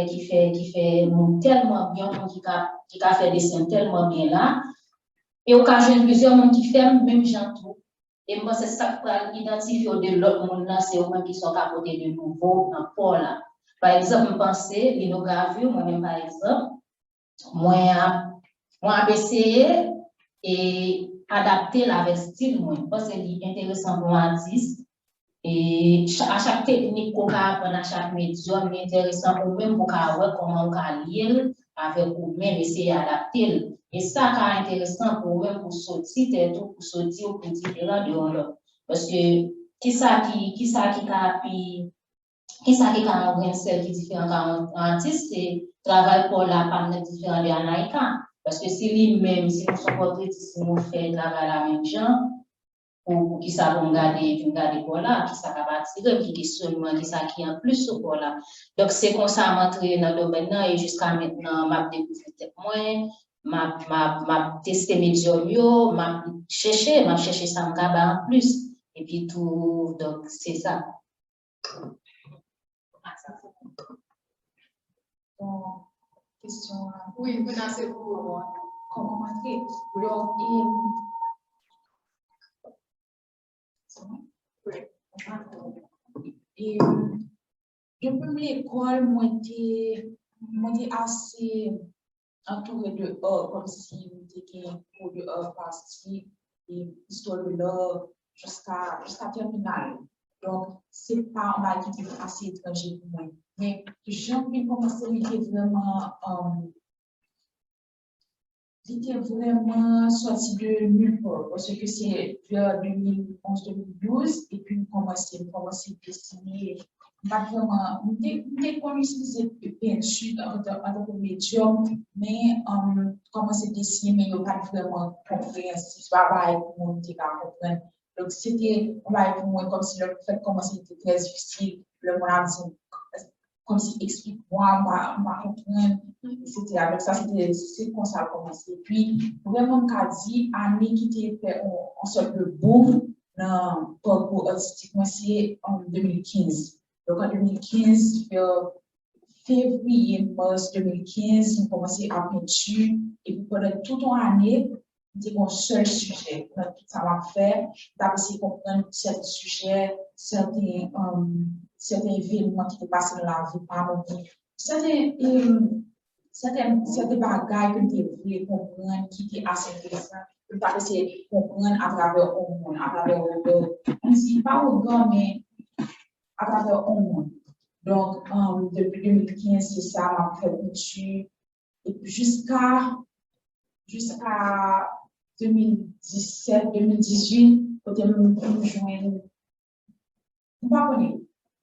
qui fait tellement bien, qui a fait des dessins tellement bien là, et au cas où plusieurs monde qui fait même genre tout. Et moi, c'est ça pour identifier de l'autre monde là, c'est eux qui sont capables de nouveau dans port là. Par exemple, je pense l'inogravure, moi-même par exemple, moi essayé et adapter avec style, moi, parce que c'est intéressant pour un artiste. Et à chaque technique qu'on apprend, à chaque médium, c'est intéressant pour même pour voir comment on peut lire avec vous-même, essayer d'adapter. Et ça, c'est intéressant pour même pour sortir, pour sortir ou pour différent de l'autre. Parce que qui ça qui a un grain sel qui est différent d'un artiste, c'est travail pour la panne différente de Anaïka. Parce que si lui-même, si nous sommes portraitistes, si nous faisons travail la même genre, pour qui ça vont garder pour là, qui ça va attirer, qui questionnement, qui ça qui en plus pour là. Donc c'est comme ça m'entrer dans le domaine et jusqu'à maintenant m'a découvert moins, m'a testé médium yo, m'a cherché ça en plus et puis tout, donc c'est ça. Bon, question. Oui, c'est pour commenter. Et depuis l'école, moi, j'étais assez entourée de art, comme si j'étais un cours de art plastique et histoire de l'art jusqu'à terminale. Donc, c'est pas un bail qui était assez étranger pour moi. Mais j'ai commencé c'était vraiment sorti de nulle part, parce que c'est vers 2011-2012, et puis commencé à dessiner. Pas vraiment, j'ai connu de peinture en tant que médium, mais commencé à dessiner, mais il n'y a pas vraiment compréhensif, pas pour moi, je comprendre. Donc, c'était pour moi comme si le fait de commencer était très difficile, le monde comme si explique-moi, m'a comprendre, etc. Donc, ça, c'est comme ça a commencé. Puis, vraiment, quasi, année qui était fait en sorte de boom dans le parcours artistique, c'est en 2015. Donc, en 2015, février, mars 2015, j'ai commencé à peinture. Et puis, pendant toute l'année, c'était mon seul sujet. Dans tout ça m'a fait, d'essayer de comprendre certains sujets, certains événements qui se passent dans la vie, par exemple. Certains bagages que je voulais comprendre qui étaient assez intéressants. Je vais essayer de comprendre à travers le monde, à travers le on ne dit pas au grand, mais à travers le monde. Donc, depuis 2015, c'est ça, m'a fait peinture. Et puis jusqu'à 2017, 2018, quand je me joindre,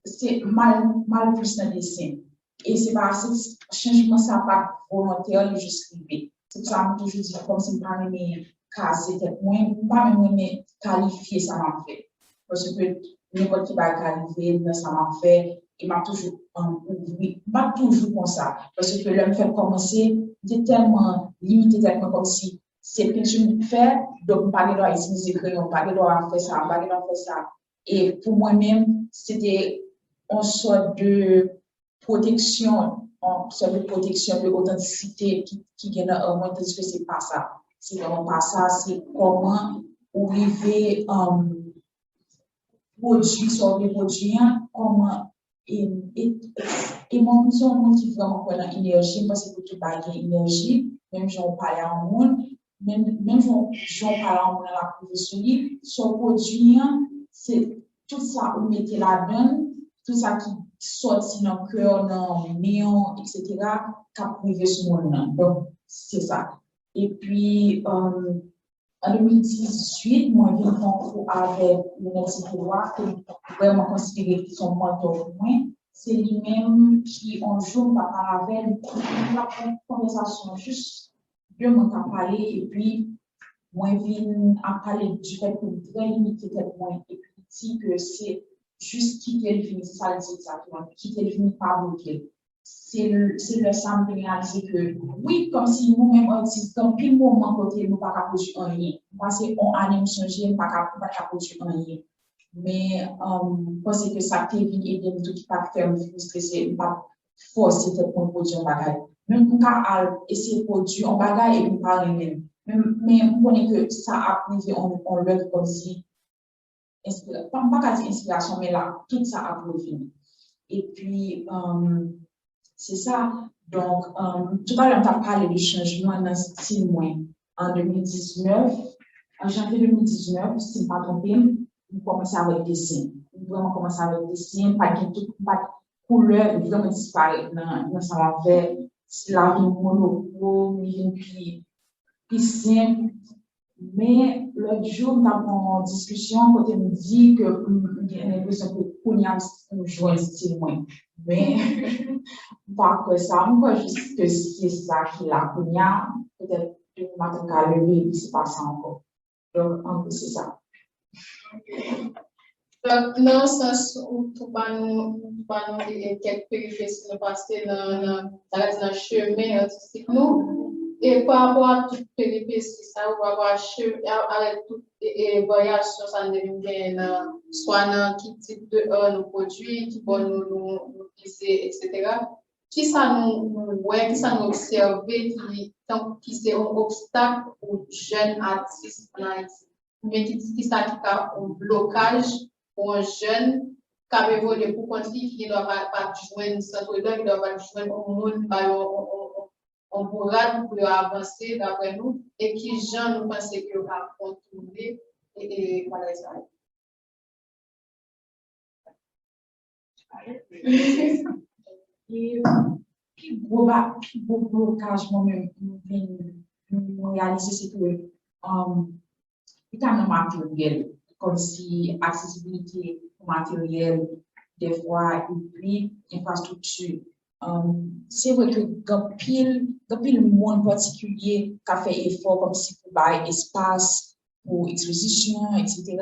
c'est mal plus dans le dessin. Et c'est pas ce changement, ça pas volontaire, il juste arrivé. C'est pour ça que je dis, comme si je pas aimé casser tête, pas même aimé qualifier ça m'a fait. Parce que n'importe qui va qualifier, ça m'a fait, et m'a toujours ouvert, pas toujours comme ça. Parce que l'homme fait commencer, c'est tellement limité, tellement comme si c'est quelque chose de faire, donc pas de droit à utiliser le crayon, pas de droit à faire ça, pas de droit à faire ça. Et pour moi-même, c'était une sorte de protection, de authenticité qui gagne au moins, parce que c'est pas ça. C'est vraiment pas ça, c'est comment arriver produire sur les produits, comment et mon son qui vraiment pour l'énergie, parce que tout bas l'énergie, même j'en parle à un monde, même j'en parle à un monde à la profession, son produit, c'est tout ça, on mettait là-dedans, tout ça qui sorti dans le cœur, dans le néon, etc., qui a privé ce monde-là. Donc, c'est ça. Et puis, en 2018, moi, j'ai eu un concours avec l'Université de Loire, qui est vraiment considéré son mentor pour moi. C'est lui-même qui, un jour, m'a parlé avec une conversation juste 2 mois à parler, et puis, moi, je viens à parler du fait que je voudrais limiter tellement et puis dire que c'est juste quitter le film, ça le dit exactement, quitter le film, pas bloquer. C'est le simple de réaliser que, oui, comme si nous-mêmes, dans quel moment côté, nous ne pas produire rien. Parce qu'on a une changer, pas produire rien. Mais, parce que ça peut venir aider tout qui pas faire me frustrer, pas forcer de produire un bagage. Même pour essayer de produire un bagage et pour pas rien. Mais on connaît que ça a privé, on le comme si, pas qu'à dire inspiration, mais là, tout ça a privé. Et puis, c'est ça. Donc, tout à l'heure, tu as parlé du changement dans le style, moi, en 2019, en janvier 2019, si je ne ne pas trompé, on commençait avec des dessins. On vraiment commencé avec des dessins, pas de couleur, vraiment disparaître dans sa vert, la vie monochrome, puis simple. Mais l'autre jour, nous avons une discussion quand elle me dit que j'ai l'impression qu'on y a un style moins. Mais pas que ça, on peut juste que c'est ça qui l'a qu'on y a, peut-être que nous avons qu'à lever et c'est pas ça encore. Donc, un peu c'est ça. Donc, dans le sens où tout nous quelques péripéties nous passer dans le chemin artistique, nous. Et par rapport à toutes les péripéties, ça va avoir avec toutes les variations, ça devient soit dans qui type de nos produits, qui vont nous glisser, etc. Qui ça qui ça nous observe, qui c'est un obstacle aux jeunes artistes en Haïti, mais qui ça qui a un blocage pour un jeune qui a évolué pour continuer, qui ne doit pas joindre centre de qui ne doit pas joindre au monde, on pourra pour avancer d'après nous et qui gens nous pensent que va contourner et voilà ça. Et puis gros blocage moi-même réaliser c'est que il y a un matériel comme si accessibilité matériel des fois et puis infrastructure. C'est vrai que le monde particulier qui a fait effort comme si pour avoir espace pour exposition, etc.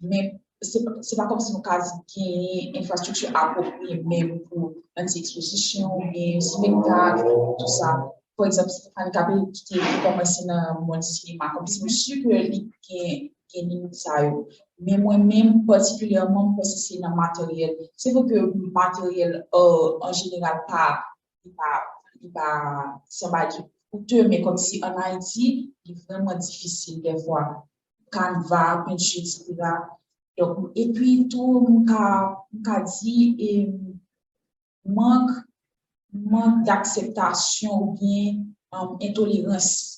Mais c'est pas comme si nous avons une infrastructure appropriée même pour une exposition, un spectacle, tout ça. Par exemple, Stéphane Capé qui a commencé dans le monde cinéma, comme si je suis sûr que limite ça. Mais moi-même, particulièrement, parce que c'est dans le matériel. C'est vrai que le matériel, en général, ça va être coûteux, mais comme si en Haïti, il est vraiment difficile des fois. Canva, peinture, etc. Donc, et puis, tout, mon dit, et manque d'acceptation ou bien intolérance.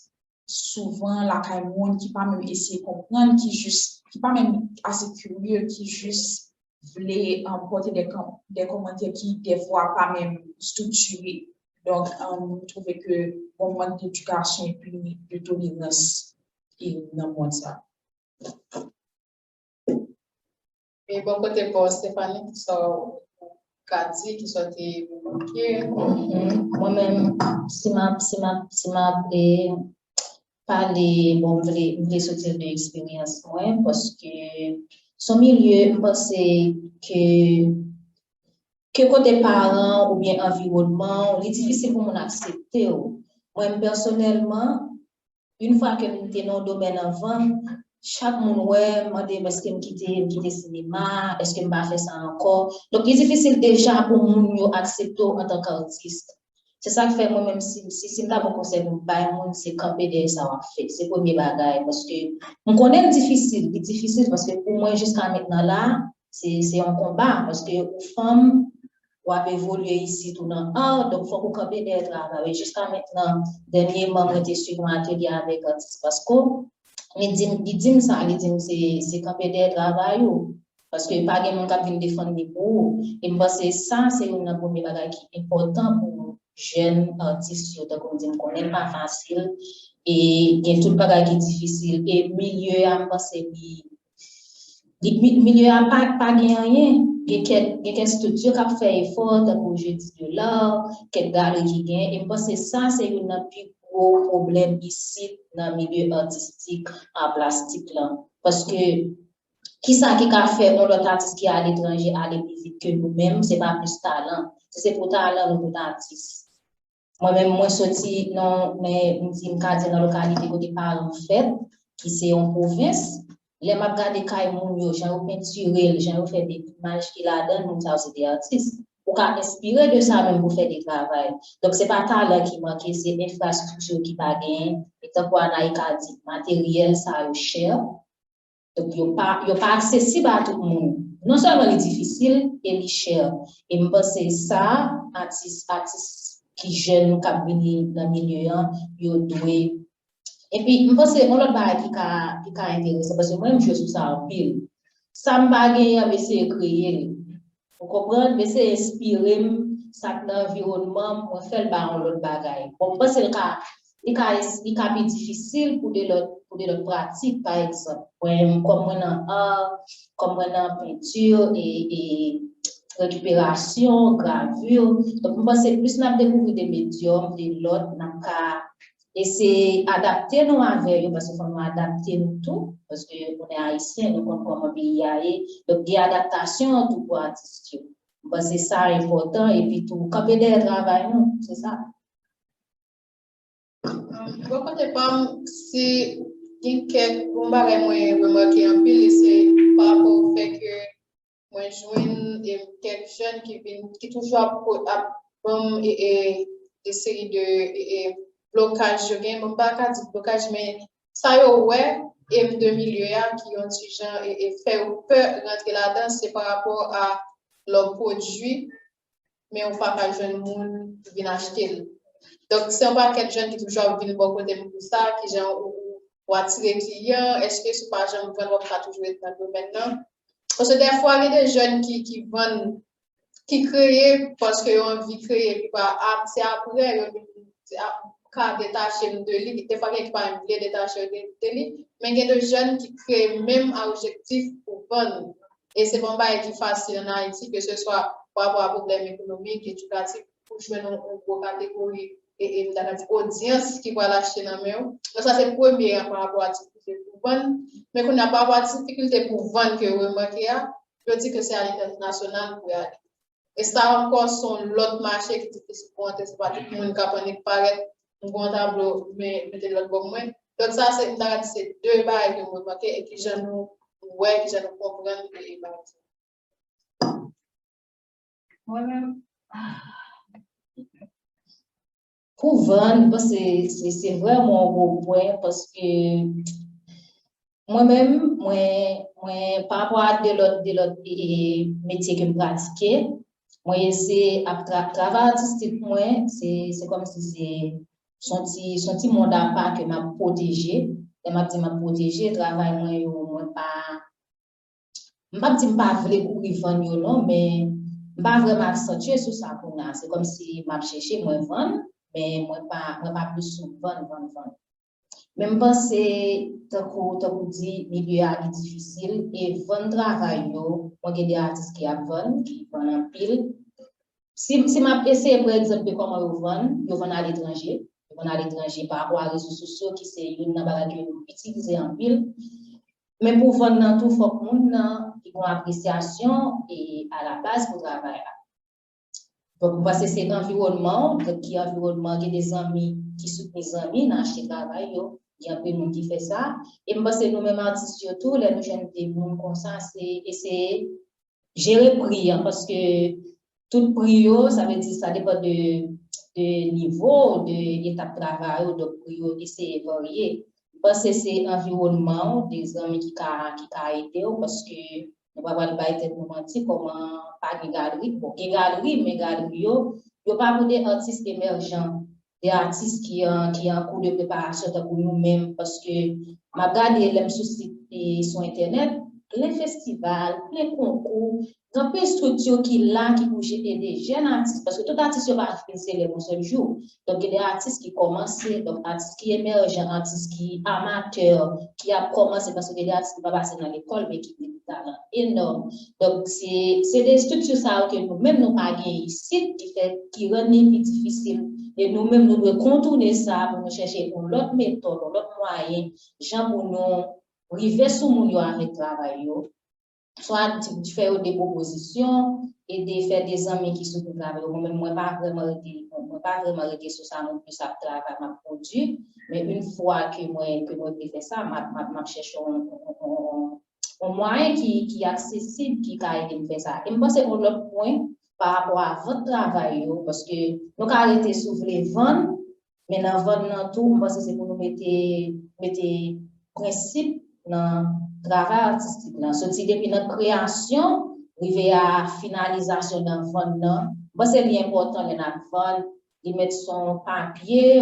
Souvent, la caïmoune qui pas même essayer de comprendre, qui pas même assez curieux, qui juste voulait porter des commentaires qui, des fois, pas même structurés. Donc, je trouvais que bon manque d'éducation et puis de tolérance et dans le monde ça. Et bon côté pour Stéphanie qui sont Cathy qui sont bloqués. Moi-même, si m'a parler, bon, je voulais sortir de l'expérience, parce que son milieu, je pense que côté parents ou bien environnement, c'est difficile pour moi d'accepter. Moi, personnellement, une fois que je suis dans le domaine avant, chaque monde m'a dit est-ce que je quitte le cinéma, est-ce que je vais faire ça encore. Donc, c'est difficile déjà pour moi d'accepter en tant qu'artiste. C'est ça que fait moi-même, si je n'ai pas conseil pour moi, c'est camper derrière ça, c'est le premier bagage. Parce que on connaît difficile parce que pour moi, jusqu'à maintenant là, c'est un combat. Parce que les femmes ont évolué ici tout dans l'art, donc il faut camper derrière travail. Jusqu'à maintenant, dernièrement, j'étais sur un atelier avec Artiste Pasco. Il dit ça, c'est camper derrière travail. Parce que pas de monde qui vient défendre les pour. Et moi, c'est ça, c'est un premier bagage qui est important pour jeunes artistes, comme on connaît pas facile. Et il y a tout le bagage qui est difficile. Et milieu, milieu a pas rien. Il y a quelques structures qui ont fait effort, comme je dis de l'art, quelques galeries qui gagnent. Et moi, c'est ça, c'est une plus gros problème ici dans le milieu artistique en plastique là. Parce que qui ça qui a fait un autre artiste qui est à l'étranger aller plus vite que nous-mêmes, c'est pas plus talent. C'est pour talent nous artistes. Moi-même, moi sorti non, mais me dit dans la localité côté par en fait, qui c'est en province. Les m'a regardé kay moun yo, j'ai peinturé, j'ai fait des images qui la donne, nous ça c'est des artistes. Pour qu'à inspirer de ça même pour faire des travail. Donc c'est pas talent qui manque, c'est infrastructure qui pas gain. Et tant qu'on a dit matériel ça est cher. Donc yo pas accessible à tout le monde. Non seulement il est difficile et il est cher. Et me pense ça artiste qui jeune qui vient dans le milieu yo doué. Et puis me pense on l'autre bail qui a intéressant parce que moi je suis ça en pile. Ça me bagay avec c'est créer. Vous comprenez, mais c'est inspiré ça dans l'environnement pour faire le bain l'autre bagaille. Bon pense c'est le cas il est difficile pour de l'autre pratique par exemple. Comme on a peinture et récupération, gravure. Donc, moi, c'est plus n'a découvrir des médiums, des l'autre, et c'est adapter nous avec eux, parce qu'il faut nous adapter nous tout, parce qu'on est haïtien, nous comprenons comment pays aller. Donc, des adaptations tout pour artistes. C'est ça important, et puis tout, quand on est travail, c'est ça. Bon, côté PAM, si il y a quelques combats que moi remarqué en pile, c'est par rapport au fait que moi je quelques jeunes qui toujours des séries de blocages, je gagne même pas qu'à dire blocage, mais ça y est ouais et de milieu qui ont des gens et fait peur rentrer là-dedans, c'est par rapport à leurs produits, mais on ne peut pas jeune monde qui vient acheter. Donc, c'est un paquet de jeunes qui toujours viennent bon côté pour ça, qui ont attirer les clients. Est-ce que ce pas jamais vendre pas toujours être dans le domaine là? Parce que des fois, il y a des jeunes qui vendent, qui créent parce qu'ils ont envie de créer, puis c'est après, quand détacher de lui, des fois, il n'y a pas envie de détacher de lui, mais il y a des jeunes qui créent même un objectif pour vendre. Et c'est bon, bah, qui est facile en Haïti, que ce soit par rapport à problème économique, éducatif, pour jouer dans une catégorie et audience qui va l'acheter dans le donc ça c'est le premier par rapport à la difficulté pour vendre mais qu'on n'a pas de difficulté pour vendre que remarquer je dis que c'est à l'international pour aller et ça encore son l'autre marché qui est difficile pour entrer c'est pas tout le monde qui a panique paraître un bon tableau mais mettez l'autre bon moins donc ça c'est deux bails que vous remarquez et qui j'en ouais qui j'en comprendre et Moi-même pour vendre, c'est vraiment un gros point parce que moi-même, par rapport à de l'autre métier que je pratiquais, moi, c'est travail artistique, c'est comme si c'est son petit monde à part que m'a protégé. Et m'a dit m'a protégé, travail, moi, pas dire pas vrai pour y vendre, non, mais pas vraiment accentuer sur ça pour nous. C'est comme si m'a cherché, moi, vendre. Mais moi pas plus souvent vendre. Même penser tant dit milieu est difficile et vendre travail yo moi des artistes qui vendent en pile si m'a essayé par exemple comment ils vendent à l'étranger par rapport aux réseaux sociaux qui c'est une bagage que utiliser en pile mais pour vendre dans tout faut que monde qui ont appréciation et à la base pour travailler. Donc, parce que c'est l'environnement, qui est environnement, il y a des amis qui soutenent les amis, dans acheter travail, il y a un peu de monde qui fait ça. Et je pense que nous-mêmes artistes, surtout, les jeunes des gens comme ça, c'est essayer de gérer le prix, parce que tout prix, ça veut dire ça dépend de niveau, de l'étape de travail, donc prix, essayer de varier. Je pense que c'est l'environnement des amis qui a aidé, parce que on va voir le bail tête romantique comment pas de galerie bon des galeries mais galerie yo pas pour des artistes émergents des artistes qui en cours de préparation pour nous-mêmes parce que m'a regardé les sur site et sur internet les festivals, les concours, dans plein de structures qui là, qui bouge des jeunes artistes, parce que tout artiste ne va pas célébrer un seul jour. Donc, il y a des artistes qui commencent, donc artistes qui émergent, artistes qui amateurs, qui a commencé, parce qu'il y a des artistes qui ne vont pas passer dans l'école, mais qui ont des talents énormes. Donc, c'est des structures ça, que nous-mêmes, nous pas ici, qui rendent plus difficile. Et nous-mêmes, nous devons contourner ça pour nous chercher une autre méthode, un autre moyen, genre pour nous arriver sur mon avec travail. Soit de faire des propositions et de faire des amis qui sont travail. Moi, pas vraiment arrêté sur ça non plus, ça travail, m'a produit. Mais une fois que moi fait ça, m'a cherché un moyen qui est accessible, qui a aidé me faire ça. Et moi, c'est un autre point par rapport à votre travail, parce que nous avons arrêté sur les ventes, mais dans vendre tout, moi, c'est pour nous mettre principe dans le travail artistique. Sorti depuis notre création, arriver à finalisation dans le vente, moi, c'est bien important de vendre, de mettre son papier,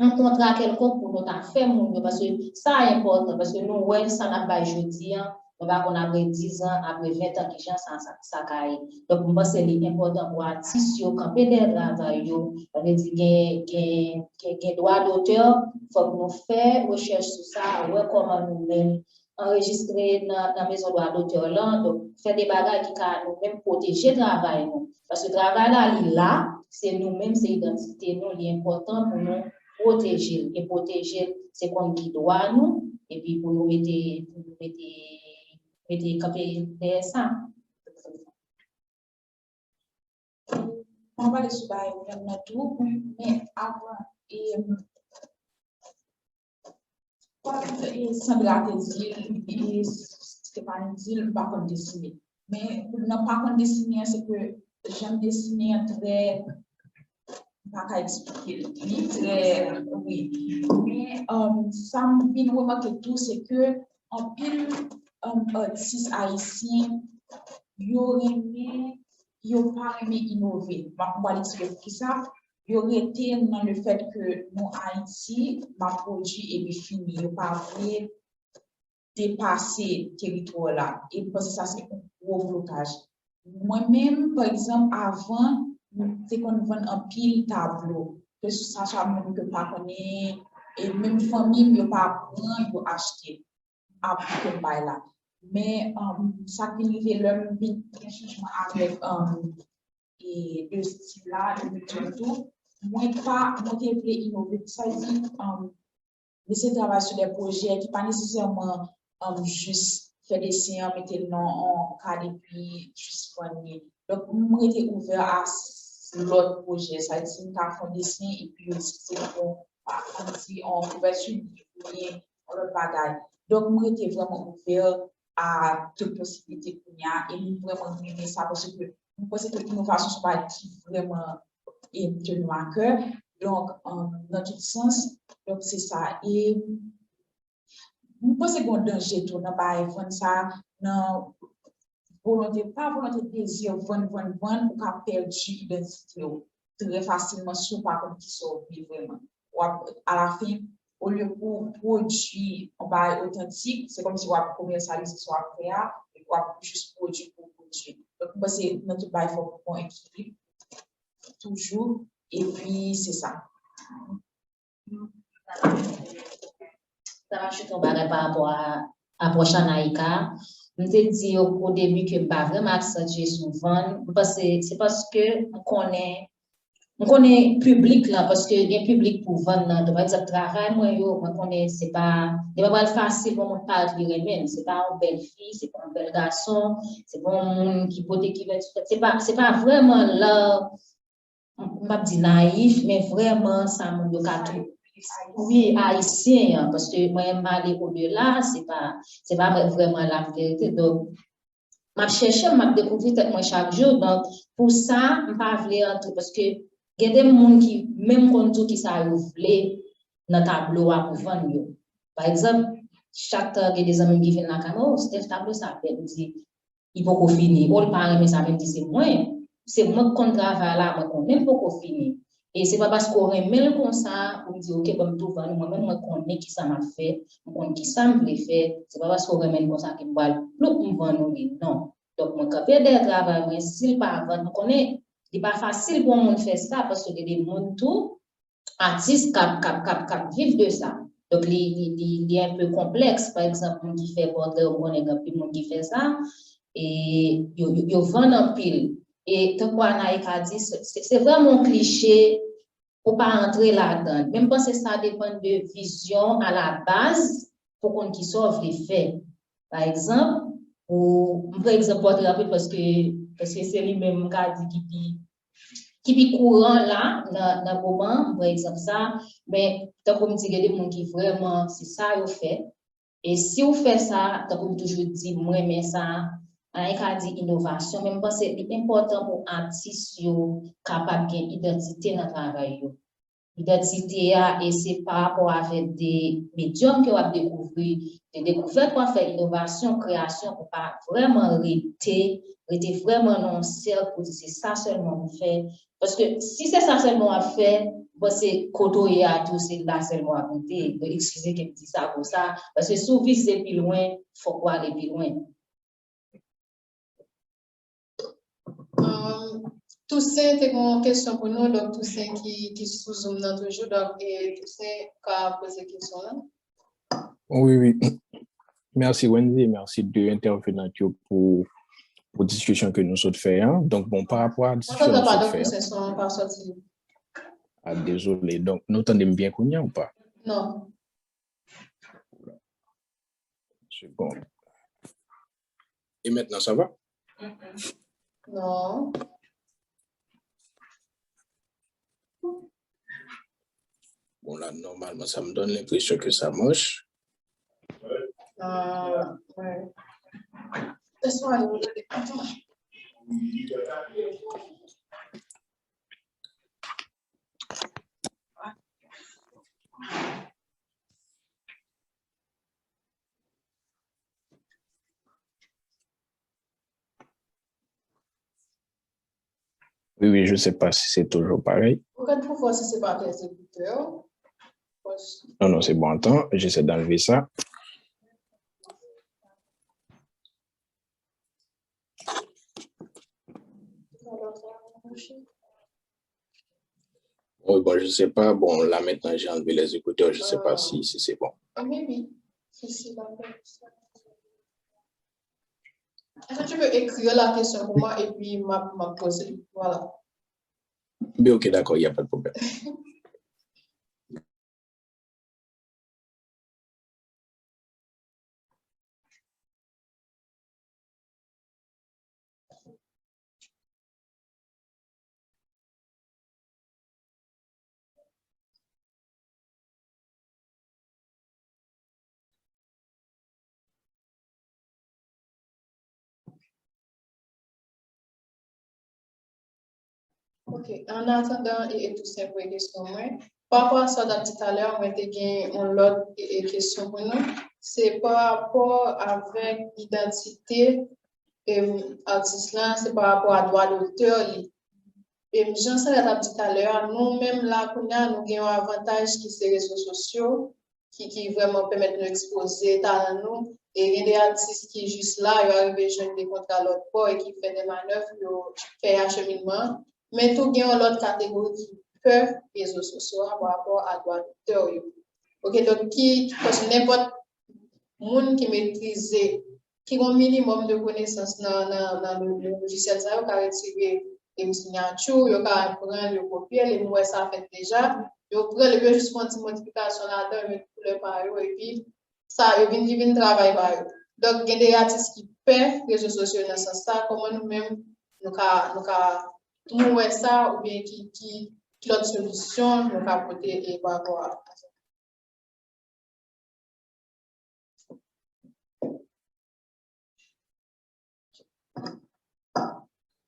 un contrat quelconque pour nous faire, parce que ça est important, parce que nous, ouais, ça n'a pas jeudi, on va qu'on après 10 ans, après 20 ans, qui gens ça caille. Donc, moi, c'est important pour artistes, quand des travail, on veut dire, qu'il droit d'auteur, il faut que nous fassions recherche sur ça, ouais, comment nous-mêmes enregistrer dans la maison droit d'auteur là, donc, faire des bagages qui peuvent nous-mêmes protéger le travail, parce que le travail là, c'est nous-mêmes, c'est l'identité, nous, l'important pour nous protéger. Et protéger, c'est qu'on qui doit nous, et puis pour nous mettre camper derrière ça. On va aller sur tout, mais avant, Sandra te dit, et Stéphane dit, pas qu'on dessine. Mais non pas qu'on dessine, c'est que j'aime dessiner très, pas qu'à expliquer, très, oui. Mais ça me fait remarquer tout, c'est que en pile artistes haïtiens, ils n'ont pas aimé innover. On va l'expliquer ça. Il aurait été dans le fait que nous, Haïti, ma produit et puis fini, il n'y a pas dépasser le territoire là. Et parce que ça, c'est un gros blocage. Moi-même, par exemple, avant, c'est qu'on vend un pile tableau, que ça soit même que pas connaît, et même famille, il n'y a pas prendre, il faut acheter. Après, là. Mais ça qui est l'homme, il y a un changement avec et le style là, le tout. Moi, pas, moi, je voulais innover. Ça dit, laisser travailler sur des projets qui ne pas nécessairement juste faire des séances, mettre le nom en cadre et puis juste soigner. Donc, moi, j'étais ouvert à l'autre projet. Ça dit, je fais des dessin et puis aussi, c'est bon, on couverture, on le bagaille. Donc, moi, j'étais vraiment ouvert à toute possibilité qu'il y a et vraiment aimer ça parce que je pense que l'innovation ne soit pas vraiment tenu à cœur. Donc, dans tout sens, donc c'est ça. Et je pense que c'est un danger tout dans le ça, non volonté, pas volonté désir, vendre, pour qu'à perdre l'identité très facilement, sur par contre qui sont vraiment. À la fin, au lieu pour produire un bail authentique, c'est comme si on va commercialiser soit créa et on va juste produire pour produire. Donc, c'est notre bail, il faut qu'on équilibre toujours. Et puis, c'est ça. Ça va chuter par rapport à prochain Naïka. Je te dis au début que je ne pas vraiment accentuer souvent, parce que c'est parce que on connaît public là, parce que il y a public pour vendre, par exemple, travail, moi, connais, c'est pas facile pour mon père de remettre, c'est pas une belle fille, c'est pas un bel garçon, c'est pas un monde qui peut c'est pas vraiment là, on va dire naïf, mais vraiment, ça me le tout. Oui, haïtien, parce que moi, je aller au-delà, c'est pas vraiment la vérité. Donc, je cherche, je découvre moi chaque jour. Donc, pour ça, je ne pas entrer parce que il y a des gens qui, même quand qui ça voulait dans le tableau à vendre. Par exemple, chaque temps, il y a des amis qui viennent dans la caméra, oh, c'est un tableau, ça fait, il faut qu'on finisse. Ou le parent, mais ça me dit, c'est moi qui travaille là, moi, qu'on n'aime pas qu'on finisse. Et c'est pas parce qu'on remet comme ça, on dit, OK, comme tout va, moi-même, je connais qui ça m'a fait, je connais qui ça me fait, c'est pas parce qu'on remet comme ça qu'il va nous vendre, non. Donc, mon capé de travail, s'il pas vendre, c'est pas facile pour moi de faire ça parce que des gens tout, artistes qui vivent de ça. Donc, il est un peu complexe. Par exemple, on qui fait portrait, on connaît un peu de monde qui fait ça, et ils vendent en pile. Et comme Anaïk a dit, c'est vraiment cliché pour pas entrer là-dedans. Même parce que ça dépend de vision à la base pour qu'on qui sauve les faits. Par exemple, par exemple, portrait rapide parce que c'est lui-même qui a dit qui est courant là, dans le moment, par exemple ça, mais tant qu'on dit qu'il y a des gens qui vraiment, c'est ça qu'ils fait. Et si vous faites ça, tant qu'on toujours dit, moi, mais ça, on a dit innovation, même parce que c'est important pour artistes capables d'identité dans le travail. L'identité, et c'est par rapport avec des médiums que vous avez découvert, des découvertes pour faire innovation, création, pour pas vraiment rester vraiment dans le cercle pour dire c'est ça seulement vous faites. Parce que si c'est ça seulement à faire, bon, c'est koto et à tout, c'est là seulement à compter. Excusez que je dis ça comme ça, parce que si vous visez plus loin, il faut aller plus loin. Toussaint, c'est une question pour nous, donc Toussaint qui sous-zoom toujours, donc et Toussaint qui a posé la question là. Oui. Merci Wendy, merci de intervenir pour la discussion que nous sommes fait. Hein? Donc, bon, par rapport à la discussion que nous sommes fait. Ah, désolé, donc, nous entendons bien qu'on y a ou pas? Non. C'est bon. Et maintenant, ça va? Non. Bon, là, normalement, ça me donne l'impression que ça marche. Ouais. Laisse-moi aller. Oui, je ne sais pas si c'est toujours pareil. Regarde pour voir si c'est pas tes écouteurs. Non, c'est bon. Attends, j'essaie d'enlever ça. Oh, bon, je ne sais pas. Bon, là, maintenant, j'ai enlevé les écouteurs. Je ne sais pas si c'est bon. Oui. Est-ce que tu peux écrire la question pour moi et puis m'a poser? Voilà. Mais ok, d'accord, il n'y a pas de problème. Ok, en attendant, et tout ça pour les questions, par rapport à ça, tout à l'heure, on a une autre question pour nous. C'est par rapport avec l'identité artiste là, c'est par rapport à droit d'auteur. Et j'en sais tout à l'heure, nous-mêmes là, nous avons un avantage qui sont les réseaux sociaux, qui vraiment permettent de nous exposer talent nous. Et il y a des artistes qui juste là, ils arrivent à jouer des contrats à l'autre part et qui font des manœuvres, qui font acheminement. Mais tout il y a l'autre catégorie qui peut les réseaux sociaux par rapport à droit d'auteur. Ok, donc parce que n'importe monde qui maîtrise, qui a un minimum de connaissances dans le logiciel, ça va retirer les signatures, il va prendre le copier, les mots ça fait déjà, il va prendre le juste une modification là-dedans, mettre pour le paro et puis ça, il vient travailler par eux. Donc, il y a des artistes qui paient les réseaux sociaux dans ce sens, comment nous-mêmes, nous avons ça, ou bien qui l'autre solution, nous avons apporté et par rapport à ça.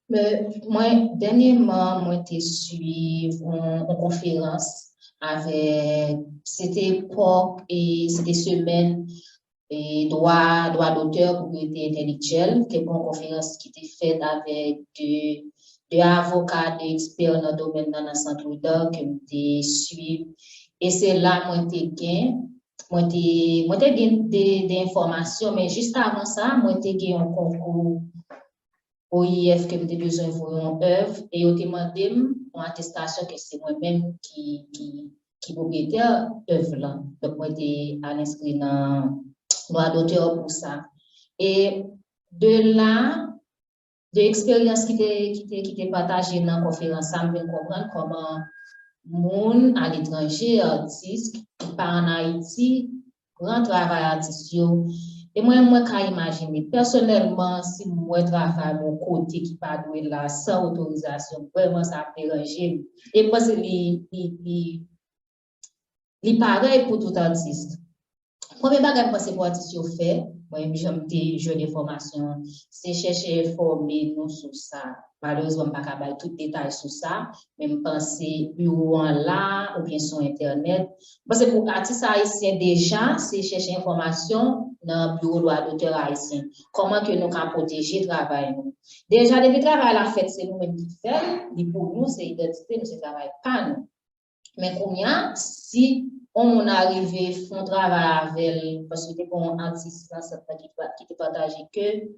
Mais moi, dernièrement, moi, j'ai suivi une conférence avec, c'était époque et c'était semaine et droit d'auteur, propriété intellectuelle, qui est une conférence qui était faite avec avocats, d'experts dans le domaine dans le centre que je suis. Et c'est là que j'ai des informations, mais juste avant ça, j'ai gagné un concours OIF que j'ai besoin de une œuvre et j'ai demandé une attestation que c'est moi-même qui propriétaire œuvre là. Donc, j'ai inscrit dans droit d'auteur pour ça. Et de là, de l'expérience qui était partagée dans la conférence, ça me fait comprendre comment monde à l'étranger, artistes, qui part en Haïti, grand travail artistique. Et moi, je imaginer, personnellement, si moi travaille à mon côté qui pas doué là, sans autorisation, vraiment, ça peut ranger. Et moi, c'est pareil pour tout artiste. Premier bagage que c'est pour artiste fait, moi, j'aime des jeux de formation, c'est chercher former nous sur ça. Malheureusement, je ne peux pas avoir tout détail sur ça, mais je pense bureau en là ou bien sur Internet. Parce que pour artistes haïtiens, déjà, c'est chercher information dans le bureau droit d'auteur haïtien. Comment que nous pouvons protéger le travail. Déjà, depuis le travail à la fête, c'est nous-mêmes qui faisons. Pour nous, c'est l'identité, c'est le travail pas nous. Mais combien, si on arrive, font travail avec, parce que c'est pour un artiste qui te partage que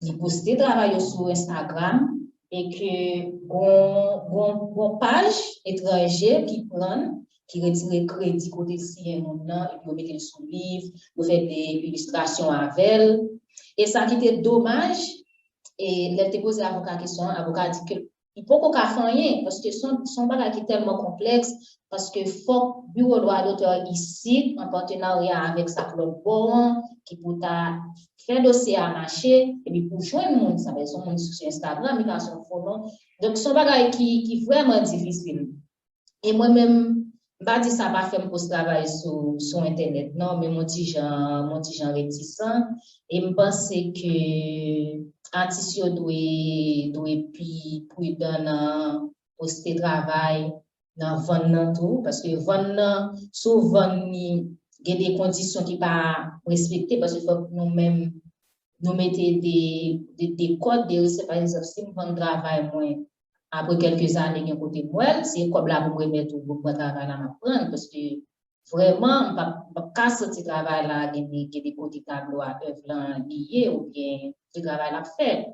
il poste travail sur Instagram et que bon page étrangère qui prend, qui retire crédit côté si un moment et puis on met sur livre, on fait des illustrations avec elle. Et ça qui était dommage, et là, tu posé l'avocat question, l'avocat dit que il faut qu'on fasse rien parce que son bagage est tellement complexe parce que faut bureau droit d'auteur ici en partenariat avec sa Claude Boran qui pour faire dossier à marcher et puis pour joindre monde ça va son monde sur Instagram il a son phone donc son bagage qui est vraiment difficile et moi même pas dit ça pas faire pour travail sur internet non mais mon petit genre réticent et me penser que artiste doit puis dans poster travail dans vendre tout parce que vendre souvent il y a des conditions qui pas respectées parce que faut nous-mêmes nous mettre des codes des recettes par exemple si on vend travail moins après quelques années un côté moi c'est comme là pour remettre pour travail là m'apprendre parce que vraiment pas sortir travail là des côtés tableau à œuvre lié ou bien du travail à faire.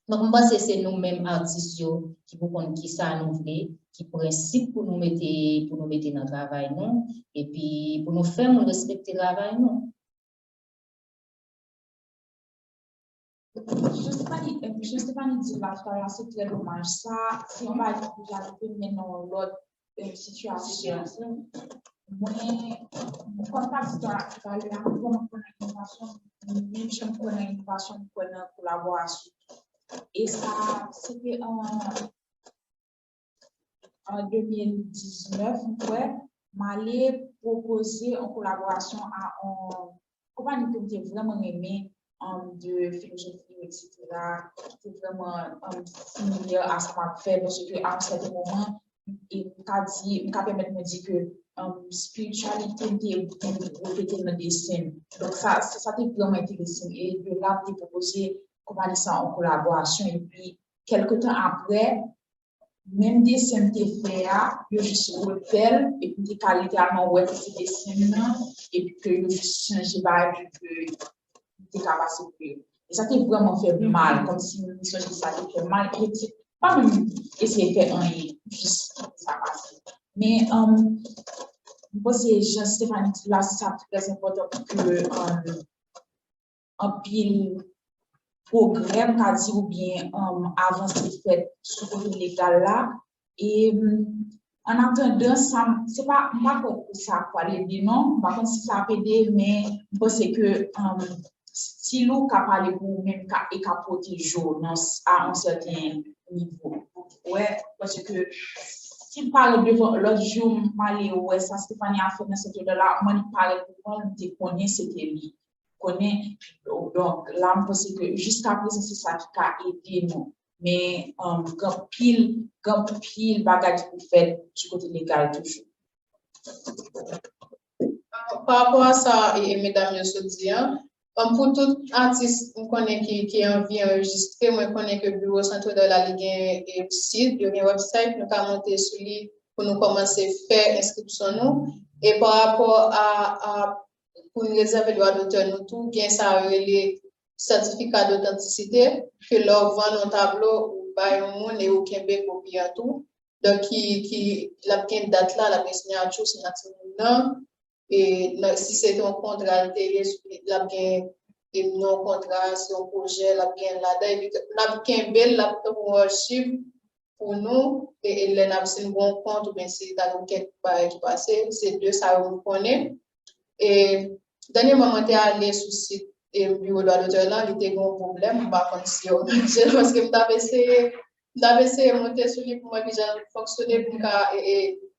Donc, je pense que c'est nous-mêmes artistes qui pour comprendre qui ça nous voulons, qui principe pour nous mettre dans le travail, non? Et puis, pour nous faire nous respecter le travail, non? Je sais pas dit là, c'est très dommage. Ça, si on va déjà maintenant l'autre situation, moi, comme pas si tu as même si on connaît une façon de collaboration. Et ça, c'était en 2019, ouais, m'allais proposer en collaboration à une compagnie que j'ai vraiment aimé de philosophie, etc., qui était vraiment similaire à ce qu'on a fait, parce qu'à un certain moment, il m'a permis de me dire que spiritualité était répétée dans des scènes. Donc, ça était vraiment intéressant. Et de là, j'ai proposé comment dire ça en collaboration. Et puis, quelques temps après, même des scènes qui fait, je suis hôtel, et puis, des littéralement, ouais, c'est des scènes, et puis que je suis changé, des capacités. Et ça qui vraiment fait mal, comme si une mission de ça qui fait mal, et c'est pas même essayer de faire un juste ça passe. Mais, moi, c'est Jean-Stéphane, là, c'est très important que un pile programme qu'a dit ou bien avancé fait sur le légal là et en attendant ça c'est pas pour ça quoi les dire non par contre si ça peut aider mais je pense que si l'on capable parler pour même et capoter jour à un certain niveau ouais parce que si parle devant l'autre jour parler ouais ça Stéphanie a fait dans cette là moi il parle pour moi te connaît c'était lui connaît donc là je pense que jusqu'à présent c'est ça qui a aidé nous mais quand pile bagage pour faire du côté légal toujours. Par rapport à ça et mesdames et messieurs Pour tout artiste qui a envie d'enregistrer, moi, je connais que le Bureau central de la Ligue est un site, il y a un website, nous avons monté sur lui pour nous commencer à faire inscription nous. Et par rapport pour nous réserver le droit d'auteur, nous tout, bien ça, les certificats d'authenticité, que leur vend un tableau ou by un monde et au Québec ou bien tout. Donc, la date là, la signature, et si c'est un contrat télé, la bien non contrat, c'est un projet, la bien la bien belle, la chiffre pour nous, et les n'a un bon compte, ou bien c'est dans quelque part qui passe, c'est deux, ça on connaît. Et dernier moment, tu es allé sur le site et le bureau de l'auteur là, il était un problème, par contre, si on parce que j'avais essayé de monter sur lui pour moi, puis j'ai fonctionné pour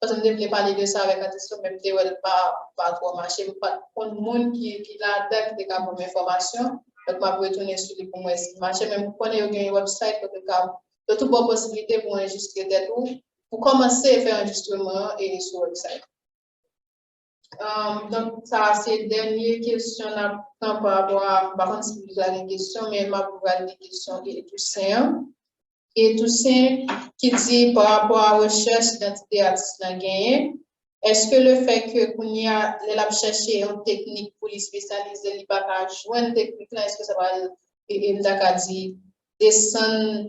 parce que je voulais parler de ça avec attention, même si pas trop marché, pas de monde qui l'a dedans qui est capable de information, donc je vais retourner sur lui pour moi essayer de marcher, même pour qu'on ait un website, de toute bonne possibilité pour enregistrer des tours, pour commencer à faire un enregistrement et sur le website. Donc, ça, c'est la dernière question par rapport à, par contre, si vous avez une question, mais je vais vous poser des questions qui est tout simple. Et tout ça qui dit par rapport à la recherche d'identité artiste gagné, est-ce que le fait que qu'on y a la chercher une technique pour les spécialiser, il va pas joindre une technique là, est-ce que ça va dire descendre,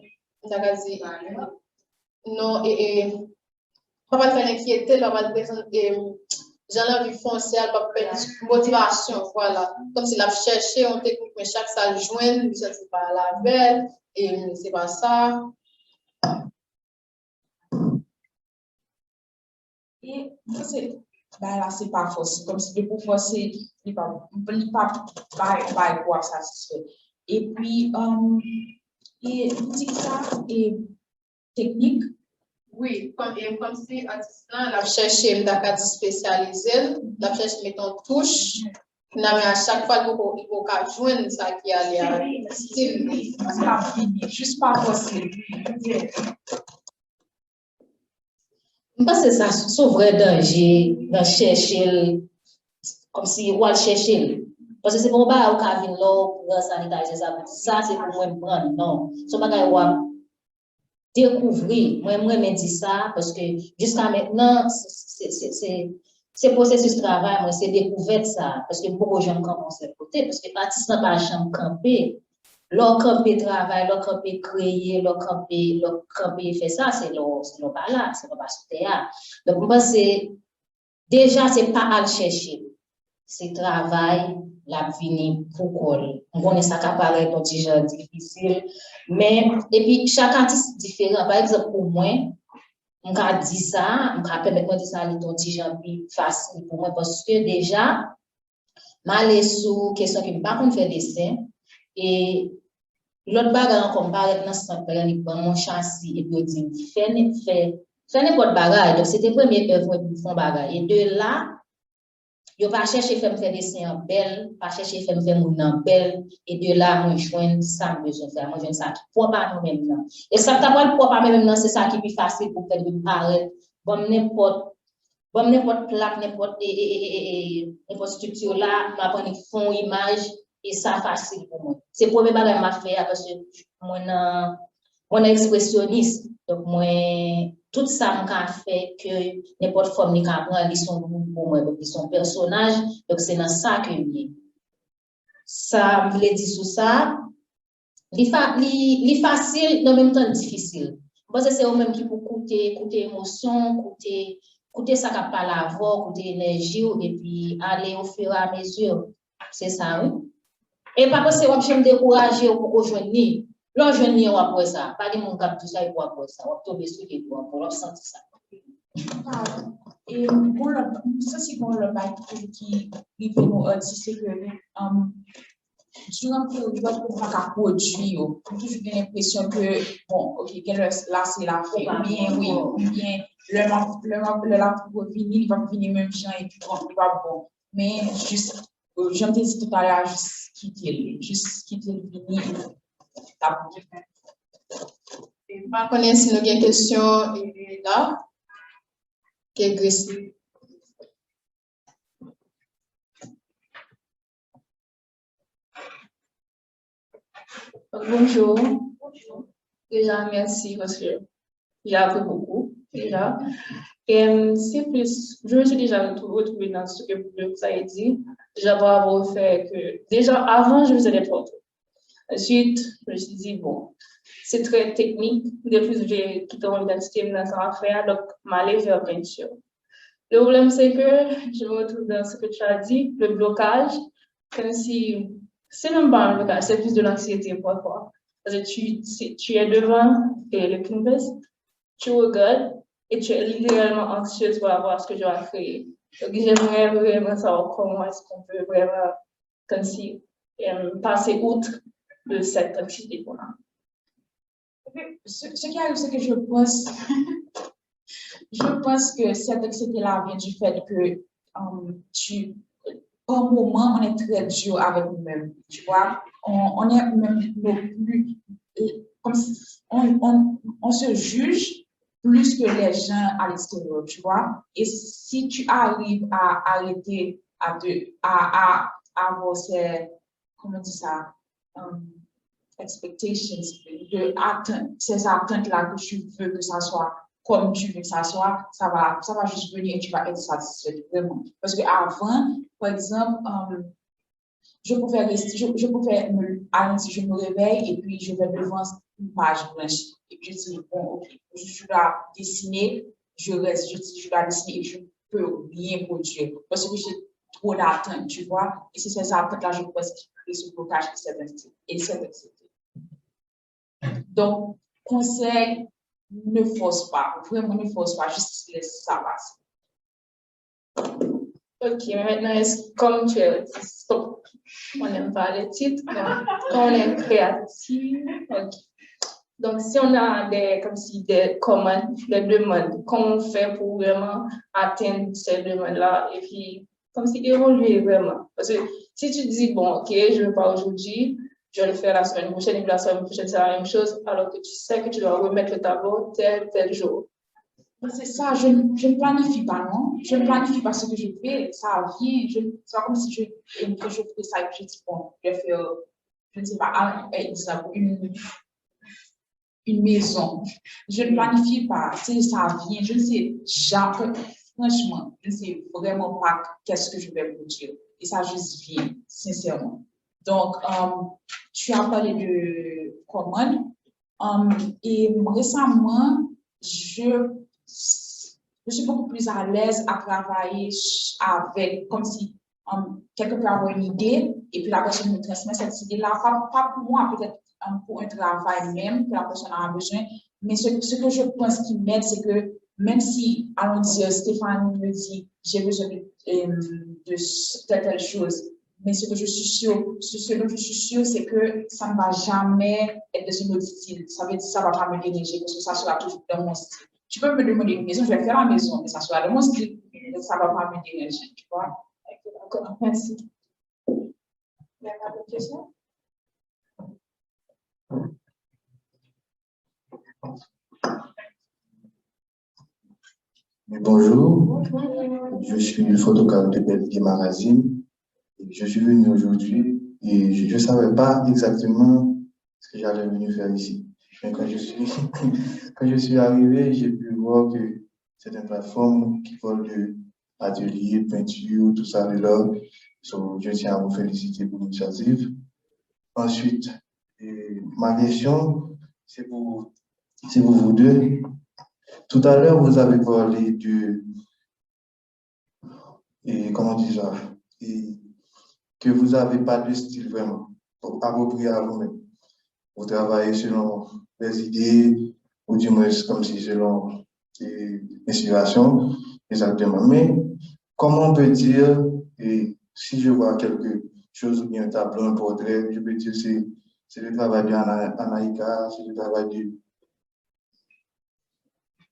non pas va faire inquiéter, on va descendre j'en ai vu foncer, elle va faire motivation, voilà, comme si la chercher une technique, mais chaque salle joindre, ça c'est pas la belle et c'est pas ça. Et là, c'est pas forcément comme si pour forcer, il pas quoi satisfait. Et puis, et dit ça, et technique. Oui, comme si artisan la chercher dans spécialisé, la chercher mettons touche, mais à chaque fois il faut joindre ça qui a style, juste pas possible. Je pense que ça, c'est un vrai danger de chercher, comme si on chercher. Parce que c'est pour pas au cas là pour sanitiser ça, c'est pour moi prendre, non. Ce bagage on découvrir, moi me dit ça parce que jusqu'à maintenant c'est processus de travail, moi c'est découverte ça parce que beaucoup de gens commencent à côté parce que l'artiste n'a pas chambre camper. Leur camper travail, leur camper créer, leur camper fait ça, c'est leur pas là, c'est pas sur théâtre. Donc moi c'est déjà c'est pas à le chercher. C'est travail, la fini pour coller. On connaît ça qui apparaît dans des gens difficiles, mais et puis chaque artiste est différent. Par exemple pour moi, on a dit ça, on a permettre de dire ça dans des gens plus facile pour moi parce que déjà m'aller sur question qui pas qu'on faire dessin et l'autre bagarre comme par exemple dans ce mon châssis et puis dit fait n'importe bagarre. Donc c'était première œuvre pour faire bagarre et de là yo pas chercher faire dessin en belle, pas chercher faire moun en belle et de là moi joindre ça besoin faire, moi joindre ça qui pour pas nous même là. Et ça t'a pas pour pas même là, c'est ça qui est plus facile pour faire de paraître bon n'importe plaque n'importe structure là, m'a prendre fond image et ça facile pour moi. C'est premier bagage m'a fait parce que moi expressionniste donc moi tout ça m'a fait que n'importe forme ni ka prendre ils sont pour moi donc ils sont personnages donc c'est dans ça que ça me veut dire sur ça li facile en même temps difficile parce que c'est eux même qui pour coûter émotion coûter ça qu'a pas la voix coûter énergie et puis aller au fur et à mesure c'est ça oui et pas que c'est on me décourager pour rejoindre l'on jeune ou après ça pas de mon cap tout ça et pour après ça on tomber sur les doigts pour sentir ça et pour ça c'est pour le bac qui fait nous c'est que durant le période pour pas produire toujours l'impression que bon OK là c'est la fin bien oui bien le la pour venir il va venir même gens et puis bon il va bon mais juste j'aime te dire tout à l'heure juste quitter le venir. Par contre, si nous avons une question là, qui est Gracie. Bonjour. Déjà, merci parce que j'ai appris beaucoup déjà. Et c'est plus, je me suis déjà retrouvée dans ce que vous avez dit. Déjà, bravo au fait que, déjà, avant, je faisais des photos. Ensuite, je me suis dit, bon, c'est très technique. De plus, j'ai quitté mon identité, dans ça à faire, donc, m'aller vers peinture. Le problème, c'est que je me retrouve dans ce que tu as dit, le blocage, comme si, c'est même pas un blocage, c'est plus de l'anxiété parfois. Parce que tu es devant le canvas, tu regardes et tu es littéralement anxieuse par rapport à ce que je vais créer. Donc, j'aimerais vraiment savoir comment est-ce qu'on peut vraiment, comme si, passer outre de cette anxiété qu'on a. Ce qui arrive, c'est que je pense que cette anxiété-là vient du fait que par moment, on est très dur avec nous-mêmes, tu vois. On est même plus, comme si on se juge plus que les gens à l'extérieur, tu vois. Et si tu arrives à arrêter à avoir ces, comment dire ça, expectations, ces attentes-là que tu veux que ça soit comme tu veux que ça soit, ça va juste venir et tu vas être satisfait, vraiment. Parce qu'avant, par exemple, je pouvais je me réveille et puis je vais devant une page blanche. Et puis je dis, bon, ok, je dois dessiner, je reste, je dois dessiner et je peux rien produire. Parce que j'ai trop d'attentes, tu vois. Et c'est ces attentes-là, je pense, qui créent ce blocage et cette anxiété. Donc, conseil, ne force pas, vraiment ne force pas, juste laisse ça passer. Ok, maintenant, comme tu es, stop, on n'aime pas les titres, on est créatif, ok. Donc, si on a des commandes, des demandes, comment on fait pour vraiment atteindre ces demandes-là et puis, comme si évoluer vraiment. Parce que si tu dis, bon, ok, je ne veux pas aujourd'hui, je vais le faire la semaine prochaine, et puis la semaine prochaine, c'est la même chose, alors que tu sais que tu dois remettre le tableau tel jour. C'est ça, je ne planifie pas, non? Je ne planifie pas ce que je fais, ça vient, c'est pas comme si je fais ça et que je dis, bon, je vais faire, je ne sais pas, un exemple, une maison. Je ne planifie pas, ça vient, je ne sais jamais, franchement, je ne sais vraiment pas qu'est-ce que je vais produire. Et ça juste vient, sincèrement. Donc, tu as parlé de commandes, et récemment, je suis beaucoup plus à l'aise à travailler avec, comme si quelqu'un peut avoir une idée et puis la personne me transmet cette idée-là, pas pour moi, peut-être pour un travail même que la personne a besoin, mais ce que je pense qui m'aide, c'est que même si, allons dire, Stéphane me dit, j'ai besoin de telle chose, mais ce dont je suis sûre, c'est que ça ne va jamais être de ce mode style. Ça veut dire que ça ne va pas me déranger parce que ça sera toujours dans mon style. Tu peux me demander une maison, je vais faire la maison, mais ça sera dans mon style. Donc, ça ne va pas me déranger, tu vois. D'accord, merci. Il y a pas de questions? Bonjour, je suis le photographe de Belgique Magazine. Je suis venu aujourd'hui et je ne savais pas exactement ce que j'allais venir faire ici. Mais quand je suis arrivé, j'ai pu voir que c'est une plateforme qui parle de atelier, peinture, tout ça de là. Je tiens à vous féliciter pour l'initiative. Ensuite, ma question, c'est pour vous deux. Tout à l'heure, vous avez parlé comment dire ça, que vous n'avez pas de style vraiment approprié à vous-même. Vous travaillez selon les idées, ou du moins comme si selon l'inspiration, exactement. Mais comment on peut dire, si je vois quelque chose ou bien un tableau, un portrait, je peux dire c'est le travail d'Anaïka, c'est le travail du...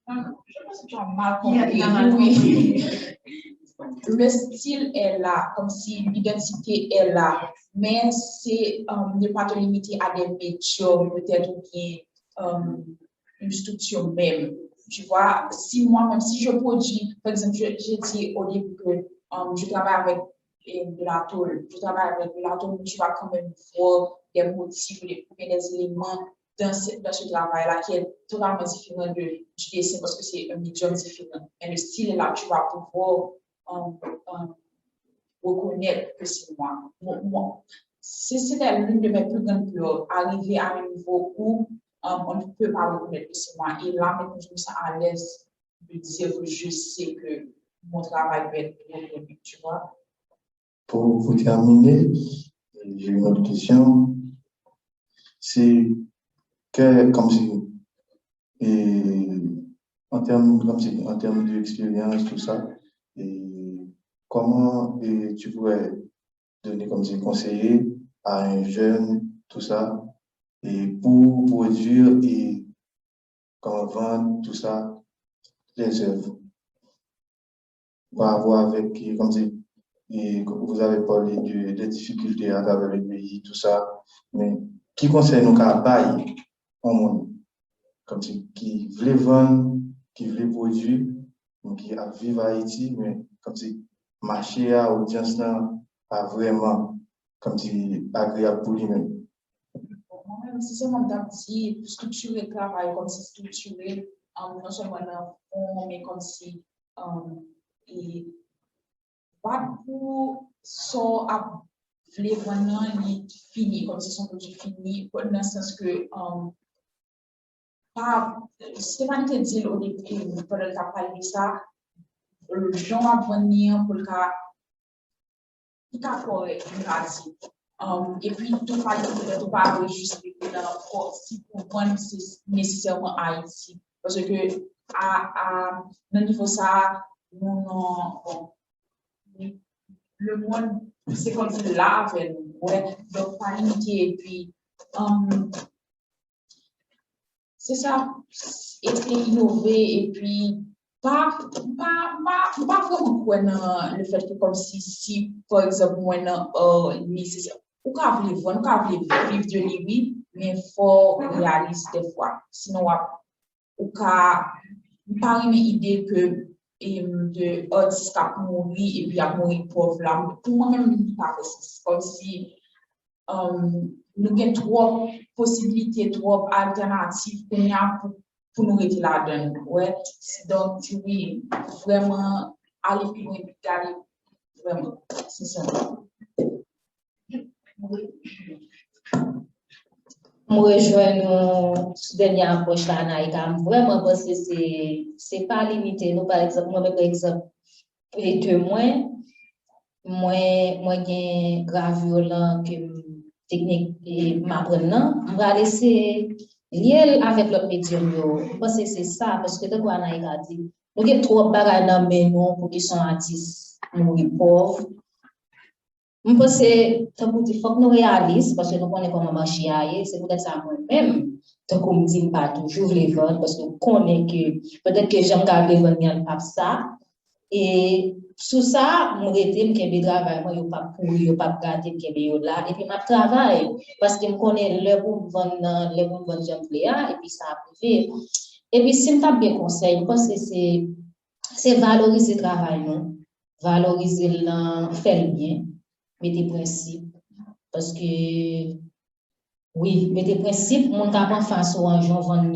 Je pense que tu as mal compris. Le style est là, comme si l'identité est là, mais c'est ne pas te limiter à des médiums, peut-être, ou bien une structure même. Tu vois, si moi-même, si je produis, par exemple, j'ai dit au début que je travaille avec de la tôle. Je travaille avec de la tôle, tu vas quand même voir des motifs, des éléments dans ce travail-là qui est totalement différent du dessin parce que c'est un médium différent. Et le style là, tu vas pouvoir reconnaître que c'est moi. C'était l'une de mes plus grandes peurs, arriver à un niveau où on ne peut pas reconnaître que c'est moi. Et là, maintenant, je me sens à l'aise de dire que je sais que mon travail peut être reconnu, tu vois. Pour vous terminer, j'ai une autre question. C'est que, comme si, en termes d'expérience, tout ça, comment tu pourrais donner comme si conseiller à un jeune, tout ça, et pour produire et vendre tout ça, les œuvres. Par rapport avec, comme si, vous avez parlé des difficultés à travers le pays, tout ça, mais qui conseille nos cas bail au monde, comme si, qui voulait vendre, qui voulait produire, donc qui a vécu à Haïti, mais comme si marché à audience là, a vraiment, comme si agréable pour lui-même. Moi-même, c'est seulement d'habitude, structurer le travail, comme si structurer, non seulement dans le fond, mais comme si, et pas pour son voulait vraiment fini, comme si son produit fini, dans le sens que, Stéphane te dit au début, pour le cas parler de ça, le gens à venir pour le cas, tout à fait, et puis, tout pas juste si pour moi, c'est nécessairement Haïti. Parce que, à un niveau ça, le monde, c'est comme si là, avec nous, ouais, donc, pas limité, et puis, c'est ça, et puis innover, et puis, pas vraiment quoi le fait que comme si par exemple, moi, nécessaire. Ou qu'à vivre de lui, mais il faut réaliser des fois. Sinon, ou qu'à pas une idée que de artiste qui a mourir et puis a mourir pauvre là. Pour moi-même, pas possible. Comme si nous avons trop possibilités, trop alternatives pour nous rester là-dedans. Ouais. Donc, oui, vraiment, aller plus loin, aller vraiment, c'est ça. Moi, rejoins ce dernier approche là, Naïka. Vraiment, parce que c'est pas limité. Nous, par exemple, moi, par exemple, les deux moi, j'ai gravure là, que technique et m'apprenant, on va laisser lier avec l'autre médium. Parce que c'est ça, parce que de quoi Naïka dit, nous avons trop de bagages dans les mains pour qu'ils soient artistes, nous, pauvres. Je pense que il faut que nous réalisons, parce que nous connaissons comment marcher ailleurs, c'est peut-être ça moi-même. Donc, on ne dit pas toujours les vendre, parce que nous connaissons que peut-être que j'aime garder les vendre ça. Et sous ça, je suis que travail, moi, je ne peux pas garder que là. Et puis, je travaille, parce que je connais le bon vendre, j'aime et puis ça a privé. Et puis, si je t'ai bien conseillé, je pense que c'est valoriser le travail, non? Valoriser le faire bien. Mettez principe parce que oui, mettez principe mon capable face au argent vendre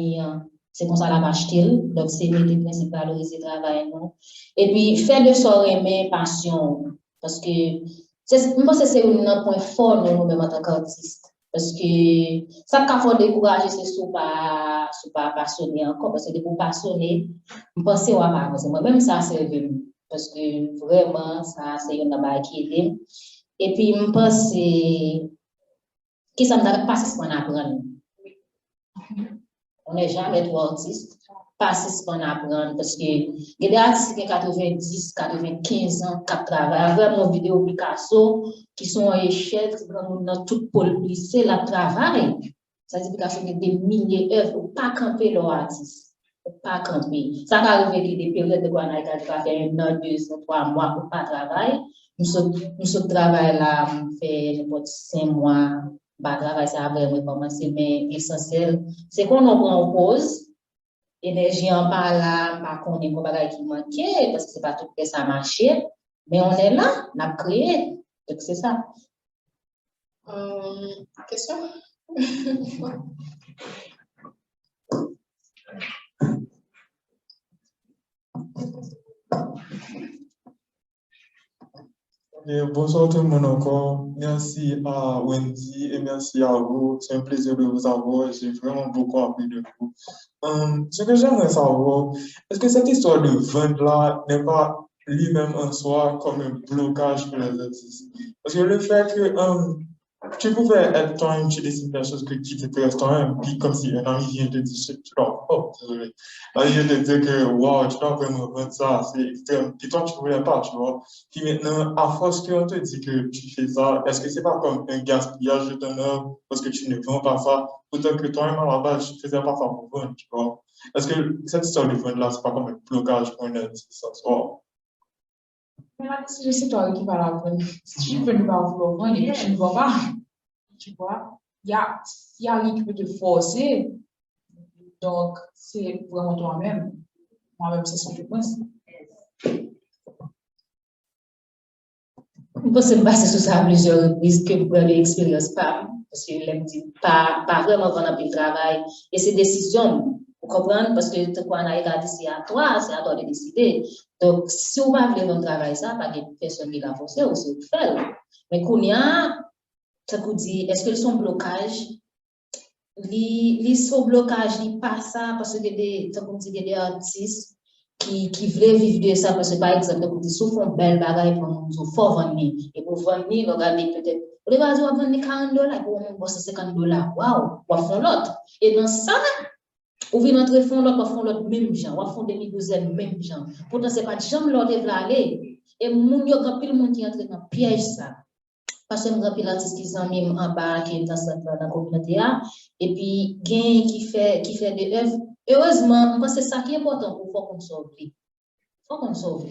c'est comme ça la acheter donc c'est mettez principe valoriser travail non et puis faire de son aimer passion parce que moi c'est un point fort nous même en tant qu'artiste parce que ça quand faut décourager c'est sous pas passionné encore parce que pour passionné je pense à moi moi même ça c'est venu parce que vraiment ça c'est une base qui aide. Et puis, je pense que ça ne pas si on apprend. On n'est jamais trop artiste, pas si on apprend. Parce que il y a des artistes qui ont 90, 95 ans qui travaillent avec nos vidéos Picasso qui sont en échelle, qui sont dans toute pôle lycée, la travail. Ça dit Picasso a des milliers d'œuvres, pas camper leur artiste. Pas camper. Ça va arriver des périodes de quoi on a fait 1 an, 2 ans, 3 mois pour pas travailler. Nous travaillons là, on fait 5 mois, bah, travail, ça a vraiment commencé, mais l'essentiel, c'est qu'on en prend en pause, l'énergie en parle là, pas qu'on est comme bagage qui manquait, parce que c'est pas tout que ça marchait, mais on est là, on a créé, Donc, c'est ça. Question? Bonsoir tout le monde encore. Merci à Wendy et merci à vous. C'est un plaisir de vous avoir. J'ai vraiment beaucoup appris de vous. Ce que j'aimerais savoir, est-ce que cette histoire de vente-là n'est pas lui-même en soi comme un blocage pour les artistes? Parce que le fait que tu pouvais être toi-même, tu décides des choses qui t'intéressent toi-même, puis comme si un ami vient te dire, tu dois, oh, désolé, là, il vient te dire que, wow, tu dois vraiment vendre ça, c'est extrême, puis toi, tu ne voulais pas, tu vois. Puis maintenant, à force qu'on te dit que tu fais ça, est-ce que c'est pas comme un gaspillage de ton œuvre parce que tu ne vends pas ça, autant que toi-même à la base, tu ne faisais pas ça pour vendre, tu vois. Est-ce que cette histoire de vendre-là, c'est pas comme un blocage pour un artiste, ça, Mais là, c'est toi qui va la vendre. Si tu veux ne pas vouloir vendre et que tu ne vas pas, tu vois, il y a rien qui peut te forcer. Donc, c'est vraiment toi-même. Moi-même, c'est ce que je pense. Je pense que je passe sur ça à plusieurs reprises que vous avez expérience pas, parce que je me dis pas vraiment vraiment le travail. Et c'est décision, vous comprenez, parce que tu on a regardé, c'est à toi de décider. Donc, si vous ne voulez pas travail, ça, pas de personne qui l'a forcé, ou c'est vous faire. Mais quand il y a, ça vous dit, est-ce que son blocage, son blocage, il pas ça, parce que des artistes qui veulent vivre de ça, parce que par exemple, vous dites, sauf un bel bagage pour nous, il faut vendre. Et pour vendre, regardez peut-être, vous allez vendre $40, pour nous, $50. Waouh, on va faire l'autre. Et dans ça, ou venez entrer fond l'autre, on va faire l'autre même gens, on va faire demi-douzaine même gens. Pourtant, ce n'est pas de jamais l'autre qui va aller. Et moun yo grand pile monde qui entre dans piège ça. Parce que grand pile artiste qui sont même en bas, qui est dans la communauté, et puis, gain qui fait des œuvres. Heureusement, moi, c'est ça qui est important pour faut qu'on sauve. Faut qu'on sauve.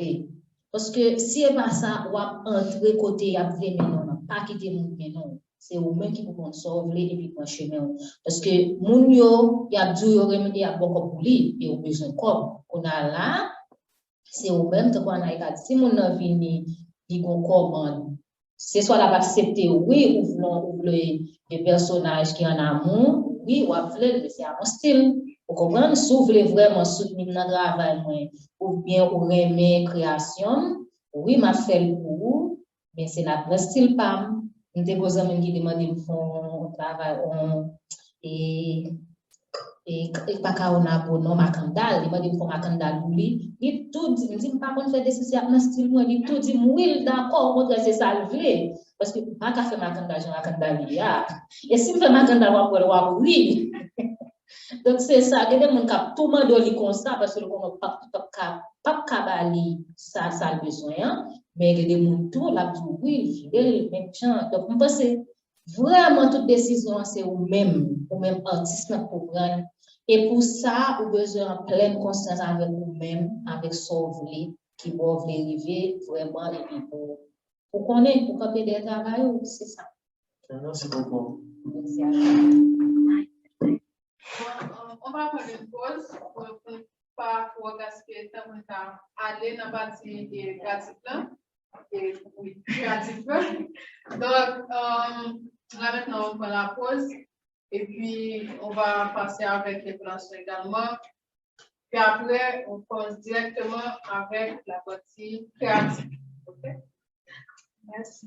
Parce que si c'est pas ça, on va entrer côté, à non, pas quitter mon non. C'est vous-même qui pouvez sauver et puis prendre chemin. Parce que moun yo, il y a du remédier à beaucoup pour lui et au besoin comme on a là, c'est vous-même qu'on a dit si mon a vini, il gon commande. C'est soit la accepter oui ou voulez des personnages qui en amour, oui ou voulez c'est à mon style. Vous comprenez, si vous voulez vraiment soutenir notre travail ou bien ou aimer création, oui m'a fait pour vous, mais c'est la style pas. Nous avons des amis qui demandent de faire un travail et pas qu'à on a pour non macandal, il m'a dit pour macandal pour lui, il tout dit, il dit pas qu'on fait des soucis à mon style moi, il tout dit oui d'accord, on c'est ça le vrai parce que pas qu'à faire macandal, j'ai macandal là. Et si me fait macandal on va oui. Donc c'est ça, il y a des gens qui tout le monde dit comme ça parce que on pas cabali ça le besoin, mais il y a des gens tout là tout oui, fidèle même gens. Donc on pense vraiment toute décision c'est ou même artiste pour prendre. Et pour ça, vous avez besoin de pleine conscience avec vous-même, avec son voulez, qui va vous arriver vraiment et puis pour connaître, pour camper des travail, c'est ça. Merci beaucoup. Merci à vous. On va prendre une pause pour gaspiller le temps pour aller dans la partie créative. Donc, là maintenant, on prend la pause. Et puis, on va passer avec les plans également. Puis après, on passe directement avec la partie créative. OK? Merci.